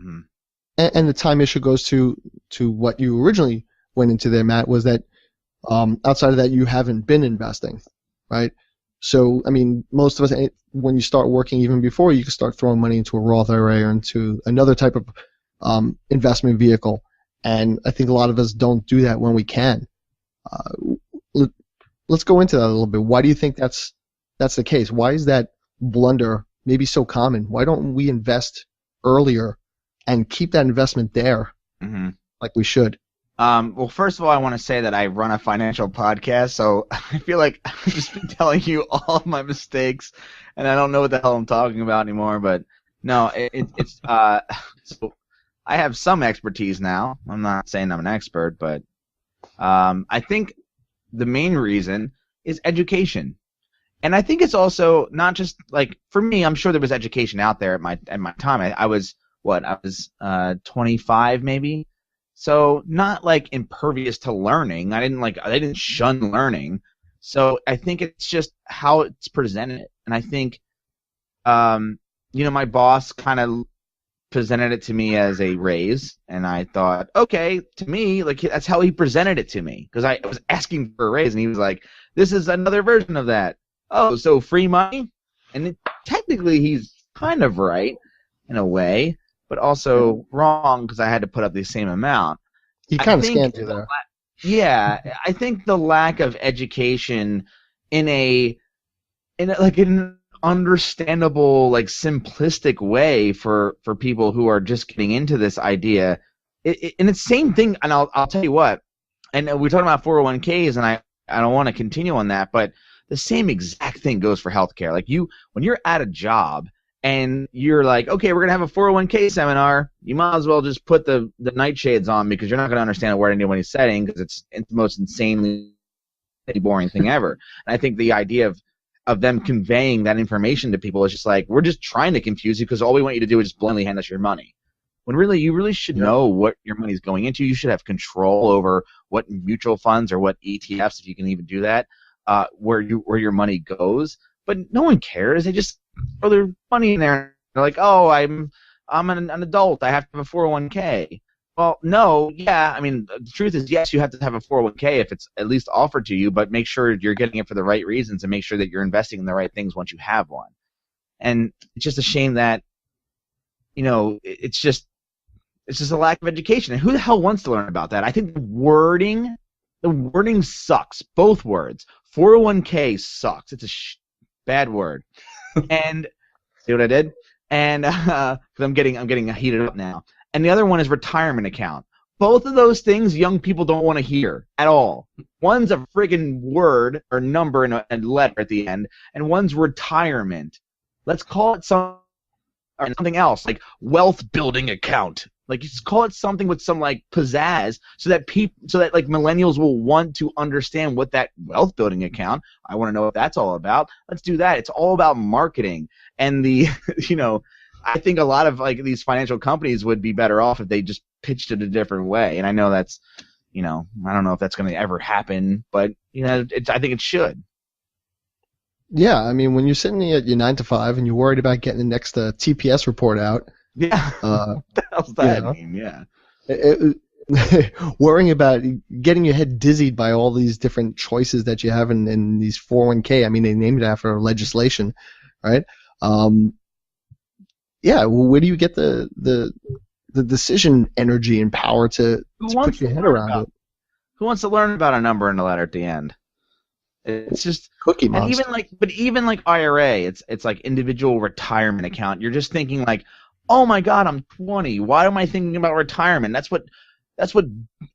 Mm-hmm. And the time issue goes to what you originally went into there, Matt, was that outside of that, you haven't been investing, right? So, I mean, most of us, when you start working even before, you can start throwing money into a Roth IRA or into another type of investment vehicle. And I think a lot of us don't do that when we can. Let's go into that a little bit. Why do you think that's the case? Why is that blunder maybe so common? Why don't we invest earlier and keep that investment there like we should? Well, first of all, I want to say that I run a financial podcast, so I feel like I've just been telling you all of my mistakes, and I don't know what the hell I'm talking about anymore. But no, it's so I have some expertise now. I'm not saying I'm an expert, but I think the main reason is education. And I think it's also not just like, for me, I'm sure there was education out there at my time. I was 25 maybe. So not like impervious to learning. I didn't shun learning. So I think it's just how it's presented. And I think my boss kind of presented it to me as a raise, and I thought, okay, to me, like, that's how he presented it to me, because I was asking for a raise, and he was like, this is another version of that. Oh, so free money? And technically he's kind of right in a way, but also wrong, because I had to put up the same amount. He kind of scammed you there. Yeah, I think the lack of education in an understandable, like, simplistic way for people who are just getting into this idea, and it's the same thing. And I'll tell you what. And we're talking about 401ks, and I don't want to continue on that, but the same exact thing goes for healthcare. Like, when you're at a job and you're like, okay, we're gonna have a 401k seminar, you might as well just put the nightshades on, because you're not gonna understand a word anybody's saying, because it's the most insanely boring thing ever. And I think the idea of them conveying that information to people is just like, we're just trying to confuse you, because all we want you to do is just blindly hand us your money. When really, you really should know what your money's going into. You should have control over what mutual funds or what ETFs, if you can even do that, where your money goes. But no one cares. They just throw their money in there. They're like, oh, I'm an adult. I have to have a 401k. Well, no, yeah. I mean, the truth is, yes, you have to have a 401k if it's at least offered to you, but make sure you're getting it for the right reasons, and make sure that you're investing in the right things once you have one. And it's just a shame that, it's just a lack of education. And who the hell wants to learn about that? I think the wording sucks. Both words. 401k sucks. It's a bad word. And see what I did? And because I'm getting heated up now. And the other one is retirement account. Both of those things young people don't want to hear at all. One's a friggin' word or number and a letter at the end, and one's retirement. Let's call it something else, like wealth building account. Like, just call it something with some, like, pizzazz, so that like millennials will want to understand what that wealth building account. I want to know what that's all about. Let's do that. It's all about marketing. And I think a lot of, like, these financial companies would be better off if they just pitched it a different way. And I know that's, I don't know if that's going to ever happen, but I think it should. Yeah, I mean, when you're sitting at your 9 to 5 and you're worried about getting the next TPS report out, Yeah. uh, What the hell's that know. mean? Yeah. Worrying about getting your head dizzied by all these different choices that you have in these 401k. I mean, they named it after legislation, right? Yeah, well, where do you get the decision energy and power to put your head around it? Who wants to learn about a number and a letter at the end? It's just Cookie and Monster. even like IRA, it's like individual retirement account. You're just thinking like, oh my God, I'm 20. Why am I thinking about retirement? That's what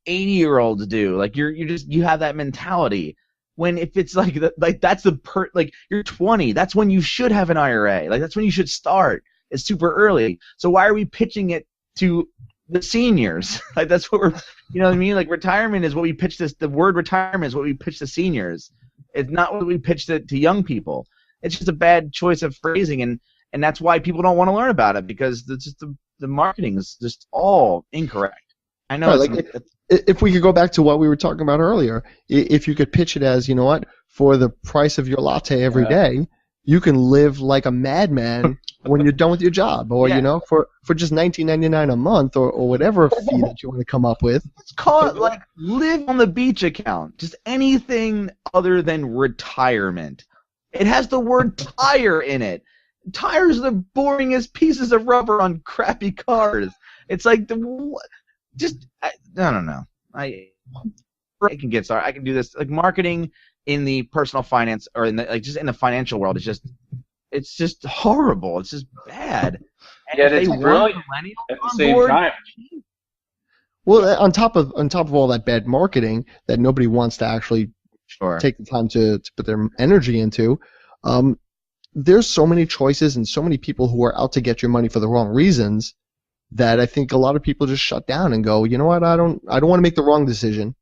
80-year-olds do. Like you have that mentality. When if it's like that's like you're 20, that's when you should have an IRA. Like that's when you should start. It's super early. So why are we pitching it to the seniors? Like that's what we're, you know what I mean? Like retirement is what we pitch this. The word retirement is what we pitch to seniors. It's not what we pitch to young people. It's just a bad choice of phrasing, and that's why people don't want to learn about it, because it's just the marketing is just all incorrect. I know. Right, if we could go back to what we were talking about earlier, if you could pitch it as, you know what, for the price of your latte every day, you can live like a madman when you're done with your job, or you know, for just $19.99 a month, or whatever fee that you want to come up with. Let's call it like live on the beach account. Just anything other than retirement. It has the word tire in it. Tires are the boringest pieces of rubber on crappy cars. It's like I don't know. I can get started. I can do this. Like marketing in the personal finance or in the just in the financial world is it's just horrible. It's just bad. And yet it's brilliant at the same time. Well, on top of all that bad marketing that nobody wants to actually take the time to put their energy into, there's so many choices and so many people who are out to get your money for the wrong reasons that I think a lot of people just shut down and go, you know what, I don't want to make the wrong decision,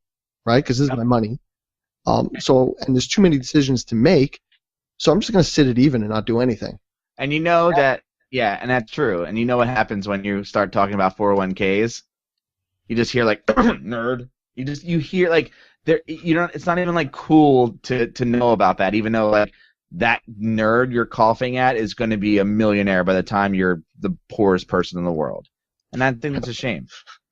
right? Because this is my money. And there's too many decisions to make, so I'm just going to sit it even and not do anything. And you know that, and that's true. And you know what happens when you start talking about 401ks? You just hear like nerd. You hear like it's not even like cool to know about that, even though like that nerd you're coughing at is going to be a millionaire by the time you're the poorest person in the world. And I think that's a shame.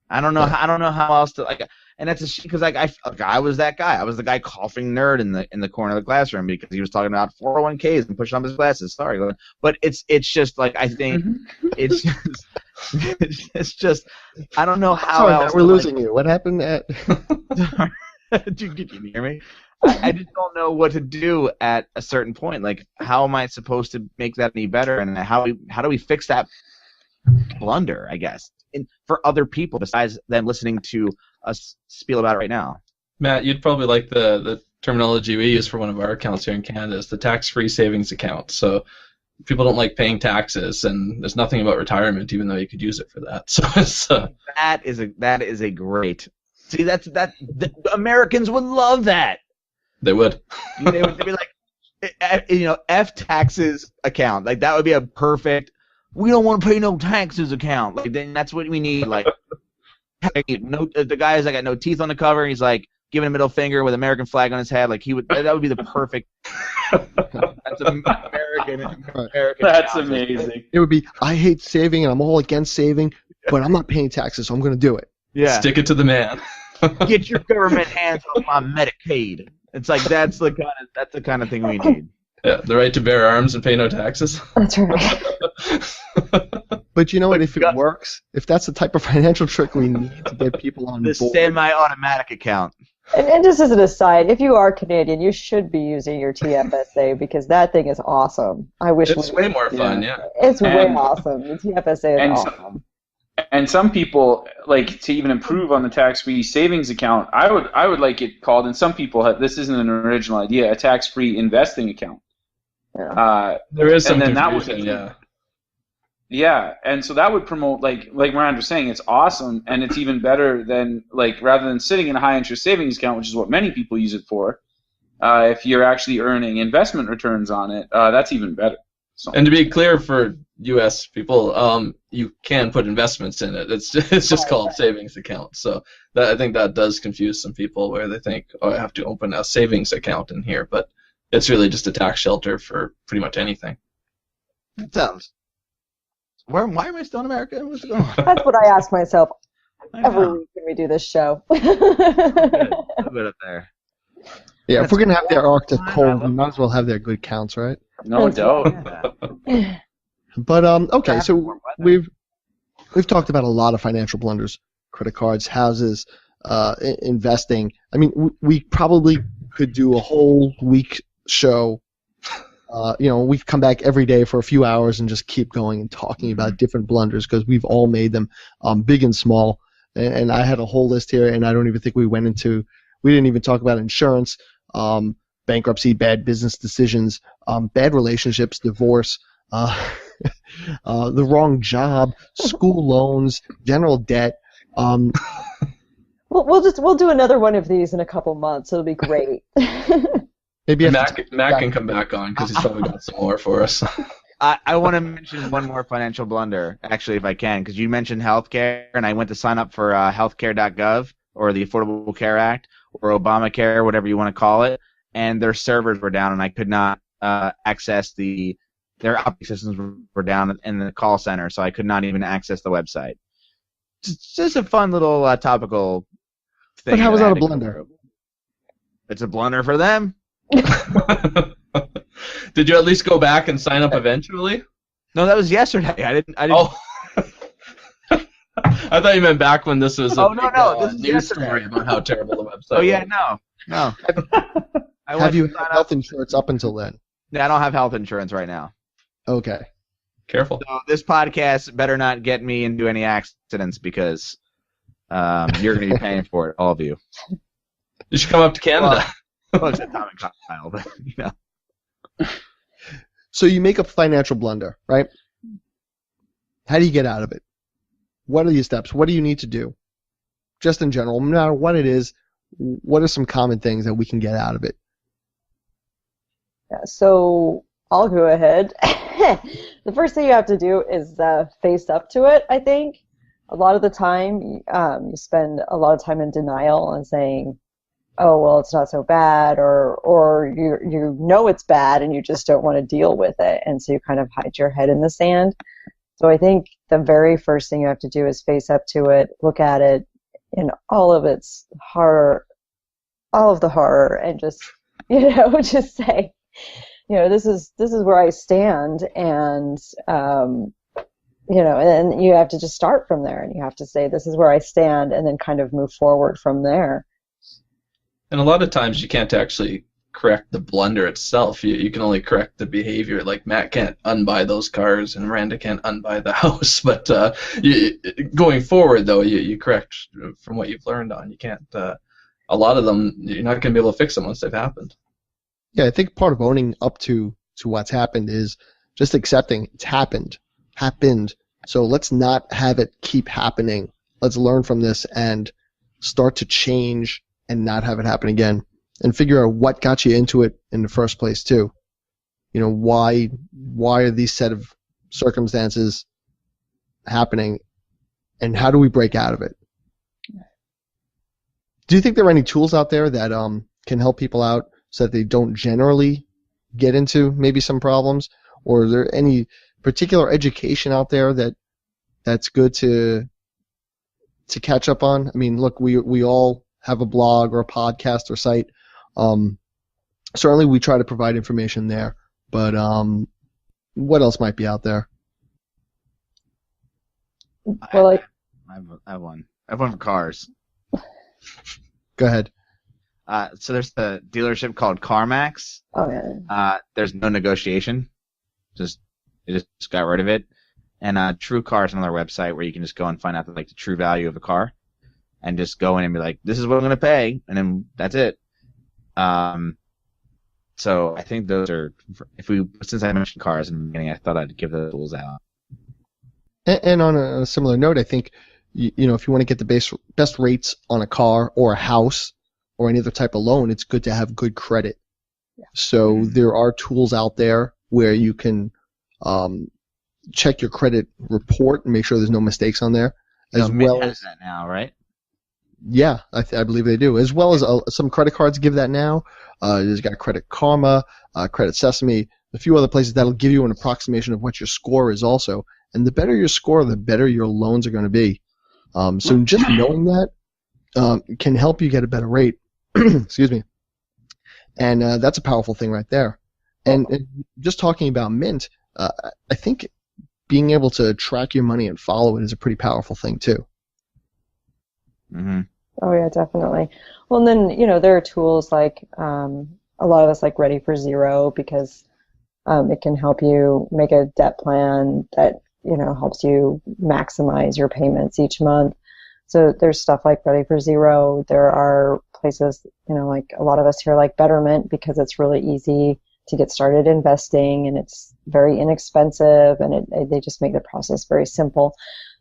I don't know how else to like. And that's a shame because I was that guy. I was the guy coughing nerd in the corner of the classroom because he was talking about 401ks and pushing up his glasses. Sorry, but it's just like I think it's just I don't know how else. We're losing you. What happened at? Did you hear me? I just don't know what to do at a certain point. Like, how am I supposed to make that any better? And how do we fix that blunder, I guess, for other people besides them listening to us spiel about it right now? Matt, you'd probably like the terminology we use for one of our accounts here in Canada is the tax-free savings account. So people don't like paying taxes, and there's nothing about retirement, even though you could use it for that. So it's that is a great. See, the Americans would love that. They would. They would be like, F taxes account. Like that would be a perfect. We don't want to pay no taxes account. Like then that's what we need. Like the guy's like got no teeth on the cover. And he's like giving a middle finger with American flag on his head. Like that would be the perfect. That's American. That's amazing. It would be, I hate saving and I'm all against saving, but I'm not paying taxes, so I'm going to do it. Yeah. Stick it to the man. Get your government hands off my Medicaid. It's like that's the kind of thing we need. Yeah, the right to bear arms and pay no taxes. That's right. But you know what? If it works, if that's the type of financial trick we need to get people on the board. semi-automatic account. And just as an aside, if you are Canadian, you should be using your TFSA because that thing is awesome. I wish it's way more fun. Yeah. It's way awesome. The TFSA is awesome. And some people like to even improve on the tax-free savings account. I would like it called, and some people have. This isn't an original idea. A tax-free investing account. Yeah. There is some confusion, yeah, and so that would promote like Miranda was saying, it's awesome, and it's even better than like rather than sitting in a high-interest savings account, which is what many people use it for. If you're actually earning investment returns on it, that's even better. So. And to be clear for U.S. people, you can put investments in it. It's just called savings account. So I think that does confuse some people where they think, oh, I have to open a savings account in here. But it's really just a tax shelter for pretty much anything. That sounds. Why am I still in America? What's going on? That's what I ask myself I every know. week when we do this show. Good. So good up there. Yeah, if we're gonna have their Arctic I cold, love we might as well have their good counts, right? No doubt. Yeah. But okay, Warm so weather. we've talked about a lot of financial blunders: credit cards, houses, investing. I mean, we probably could do a whole week show. We come back every day for a few hours and just keep going and talking about different blunders because we've all made them, big and small. And I had a whole list here, and I don't even think we didn't even talk about insurance, bankruptcy, bad business decisions, bad relationships, divorce, the wrong job, school loans, general debt. We'll do another one of these in a couple months. It'll be great. Maybe Matt can come back on because he's probably got some more for us. I want to mention one more financial blunder, actually, if I can, because you mentioned healthcare, and I went to sign up for healthcare.gov or the Affordable Care Act or Obamacare, whatever you want to call it, and their servers were down, and I could not access their operating systems were down in the call center, so I could not even access the website. Just a fun little topical thing. But how was that a I had to go blunder? through. It's a blunder for them. Did you at least go back and sign up eventually? No, that was yesterday. I didn't. Oh. I thought you meant back when this was a this is news yesterday. story about how terrible the website Oh yeah, was. no. Have you had health insurance up until then? Yeah, I don't have health insurance right now. Okay. Careful. So this podcast better not get me into any accidents because you're going to be paying for it, all of you. You should come up to Canada. Well, except Tom and Kyle, but you know. So you make a financial blunder, right? How do you get out of it? What are your steps? What do you need to do? Just in general, no matter what it is, what are some common things that we can get out of it? Yeah, so I'll go ahead. The first thing you have to do is face up to it, I think. A lot of the time, you spend a lot of time in denial and saying, oh, well, it's not so bad, or you know it's bad and you just don't want to deal with it, and so you kind of hide your head in the sand. So I think the very first thing you have to do is face up to it, look at it in all of its horror, all of the horror, and just, just say, this is where I stand, and and you have to just start from there, and you have to say, this is where I stand, and then kind of move forward from there. And a lot of times you can't actually correct the blunder itself. You can only correct the behavior. Like Matt can't unbuy those cars and Miranda can't unbuy the house. But going forward, though, you correct from what you've learned on. You can't. A lot of them, you're not going to be able to fix them once they've happened. Yeah, I think part of owning up to what's happened is just accepting it's happened. So let's not have it keep happening. Let's learn from this and start to change and not have it happen again, and figure out what got you into it in the first place too. Why are these set of circumstances happening, and how do we break out of it? Do you think there are any tools out there that can help people out so that they don't generally get into maybe some problems, or is there any particular education out there that's good to catch up on? I mean, look, we all have a blog or a podcast or site. Certainly we try to provide information there, but what else might be out there? Well, I have one. I have one for cars. Go ahead. So there's the dealership called CarMax. oh yeah. There's no negotiation. They just got rid of it. And True Car is another website where you can just go and find out the true value of a car, and just go in and be like, this is what I'm going to pay, and then that's it. So I think those are, since I mentioned cars in the beginning, I thought I'd give those tools out. And on a similar note, I think if you want to get the best rates on a car or a house or any other type of loan, it's good to have good credit. Yeah. So there are tools out there where you can check your credit report and make sure there's no mistakes on there, as Mint well has as that now, right? Yeah, I believe they do, as well as some credit cards give that now. There's got Credit Karma, Credit Sesame, a few other places that'll give you an approximation of what your score is also. And the better your score, the better your loans are going to be. So just knowing that can help you get a better rate. Excuse me. And that's a powerful thing right there. And just talking about Mint, I think being able to track your money and follow it is a pretty powerful thing too. Mm-hmm. Oh yeah, definitely. Well, and then there are tools like a lot of us like Ready for Zero because it can help you make a debt plan that helps you maximize your payments each month. So there's stuff like Ready for Zero. There are places like a lot of us here like Betterment because it's really easy to get started investing and it's very inexpensive and they just make the process very simple.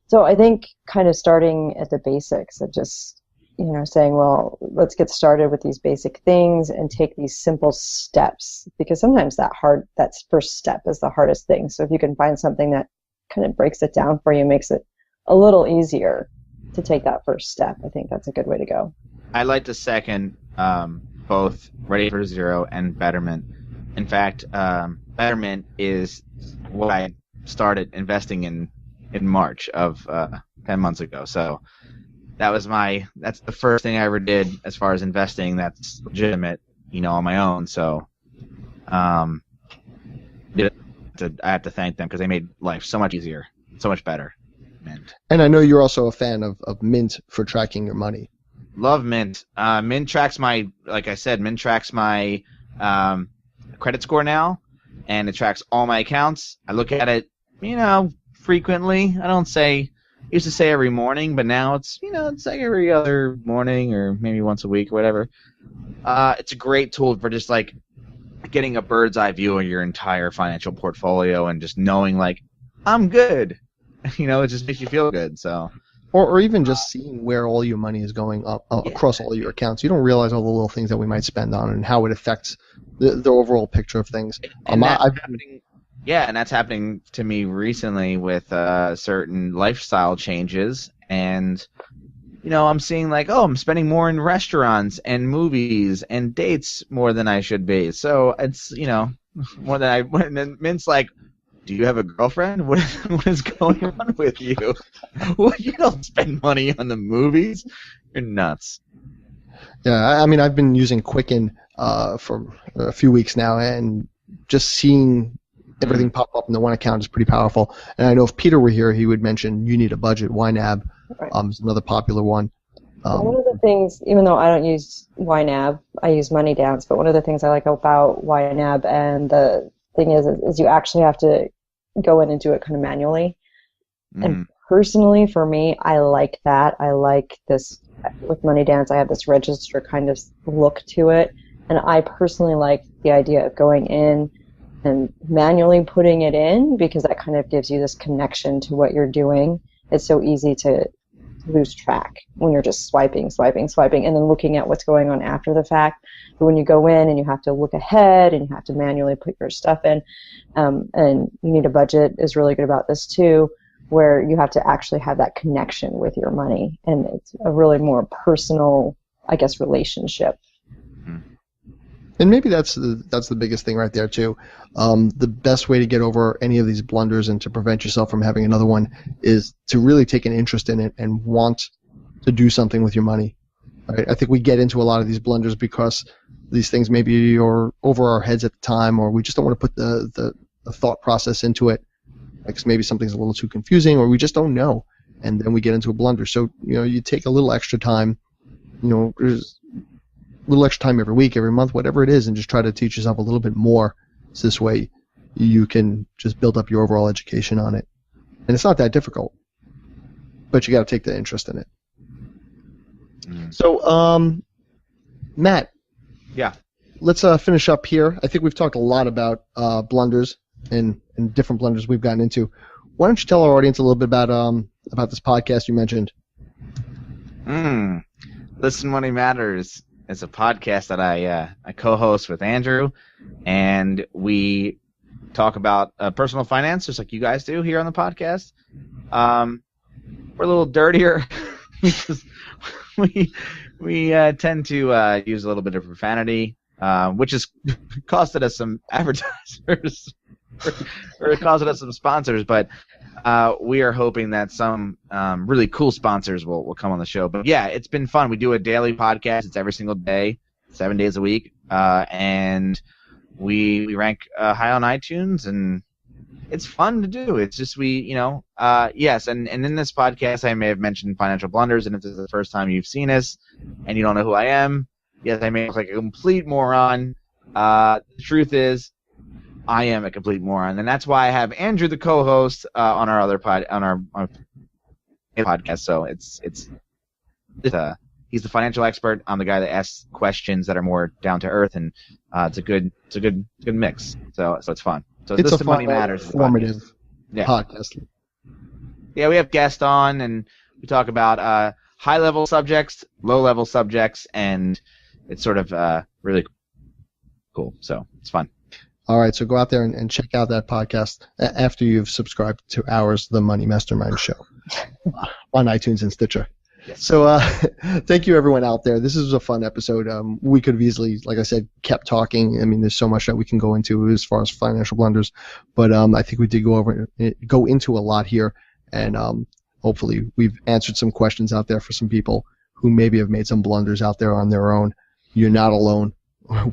So I think kind of starting at the basics of just, saying, well, let's get started with these basic things and take these simple steps because sometimes that first step is the hardest thing. So if you can find something that kind of breaks it down for you, makes it a little easier to take that first step, I think that's a good way to go. I like to second both Ready for Zero and Betterment. In fact, Betterment is what I started investing in March of 10 months ago. So that's the first thing I ever did as far as investing that's legitimate, on my own. So I have to thank them because they made life so much easier, so much better. Mint. And I know you're also a fan of Mint for tracking your money. Love Mint. Mint tracks like I said, Mint tracks my credit score now, and it tracks all my accounts. I look at it, frequently. I used to say every morning, but now it's like every other morning or maybe once a week or whatever. It's a great tool for just like getting a bird's eye view of your entire financial portfolio and just knowing like I'm good. It just makes you feel good. So. Or even just seeing where all your money is going up across all your accounts. You don't realize all the little things that we might spend on and how it affects the overall picture of things. And that's happening to me recently with certain lifestyle changes. And, I'm seeing like, I'm spending more in restaurants and movies and dates more than I should be. So it's, more than and then Mint's like, do you have a girlfriend? What is going on with you? Well, you don't spend money on the movies. You're nuts. Yeah, I mean, I've been using Quicken for a few weeks now, and just seeing everything pop up in the one account is pretty powerful. And I know if Peter were here, he would mention You Need a Budget. YNAB is another popular one. One of the things, even though I don't use YNAB, I use Money Dance, but one of the things I like about YNAB and the thing is you actually have to go in and do it kind of manually. And personally, for me, I like that. I like this with Money Dance. I have this register kind of look to it, and I personally like the idea of going in and manually putting it in because that kind of gives you this connection to what you're doing. It's so easy to lose track when you're just swiping, and then looking at what's going on after the fact. But when you go in and you have to look ahead and you have to manually put your stuff in, and You Need a Budget is really good about this too, where you have to actually have that connection with your money, and it's a really more personal, I guess, relationship. And maybe that's the biggest thing right there too. The best way to get over any of these blunders and to prevent yourself from having another one is to really take an interest in it and want to do something with your money. Right? I think we get into a lot of these blunders because these things maybe are over our heads at the time, or we just don't want to put the thought process into it because maybe something's a little too confusing, or we just don't know, and then we get into a blunder. So you take a little extra time, there's a little extra time every week, every month, whatever it is, and just try to teach yourself a little bit more. So this way you can just build up your overall education on it. And it's not that difficult, but you got to take the interest in it. So, Matt. Yeah. Let's finish up here. I think we've talked a lot about blunders and different blunders we've gotten into. Why don't you tell our audience a little bit about this podcast you mentioned? Listen Money Matters. It's a podcast that I co-host with Andrew, and we talk about personal finance, just like you guys do here on the podcast. We're a little dirtier. we tend to use a little bit of profanity, which has costed us some advertisers or costed us some sponsors, but we are hoping that some really cool sponsors will come on the show. But yeah, it's been fun. We do a daily podcast. It's every single day, 7 days a week, and we rank high on iTunes, and it's fun to do. It's just yes, and in this podcast I may have mentioned Financial Blunders, and if this is the first time you've seen us and you don't know who I am, yes, I may look like a complete moron. The truth is, I am a complete moron, and that's why I have Andrew, the co-host, on our other podcast. So it's he's the financial expert. I'm the guy that asks questions that are more down to earth, and it's a good mix. So it's fun. So it's this a Money fun, Matters informative podcast. podcast. Yeah, we have guests on, and we talk about high-level subjects, low-level subjects, and it's sort of really cool. So it's fun. All right, so go out there and check out that podcast after you've subscribed to ours, The Money Mastermind Show, on iTunes and Stitcher. Yes. So thank you, everyone out there. This is a fun episode. We could have easily, like I said, kept talking. I mean, there's so much that we can go into as far as financial blunders, but I think we did go into a lot here, and hopefully we've answered some questions out there for some people who maybe have made some blunders out there on their own. You're not alone.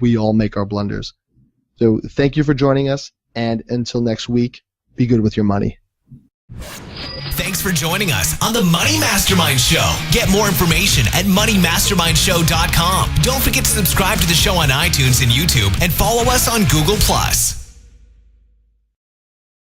We all make our blunders. So thank you for joining us, and until next week, be good with your money. Thanks for joining us on the Money Mastermind Show. Get more information at moneymastermindshow.com. Don't forget to subscribe to the show on iTunes and YouTube, and follow us on Google+.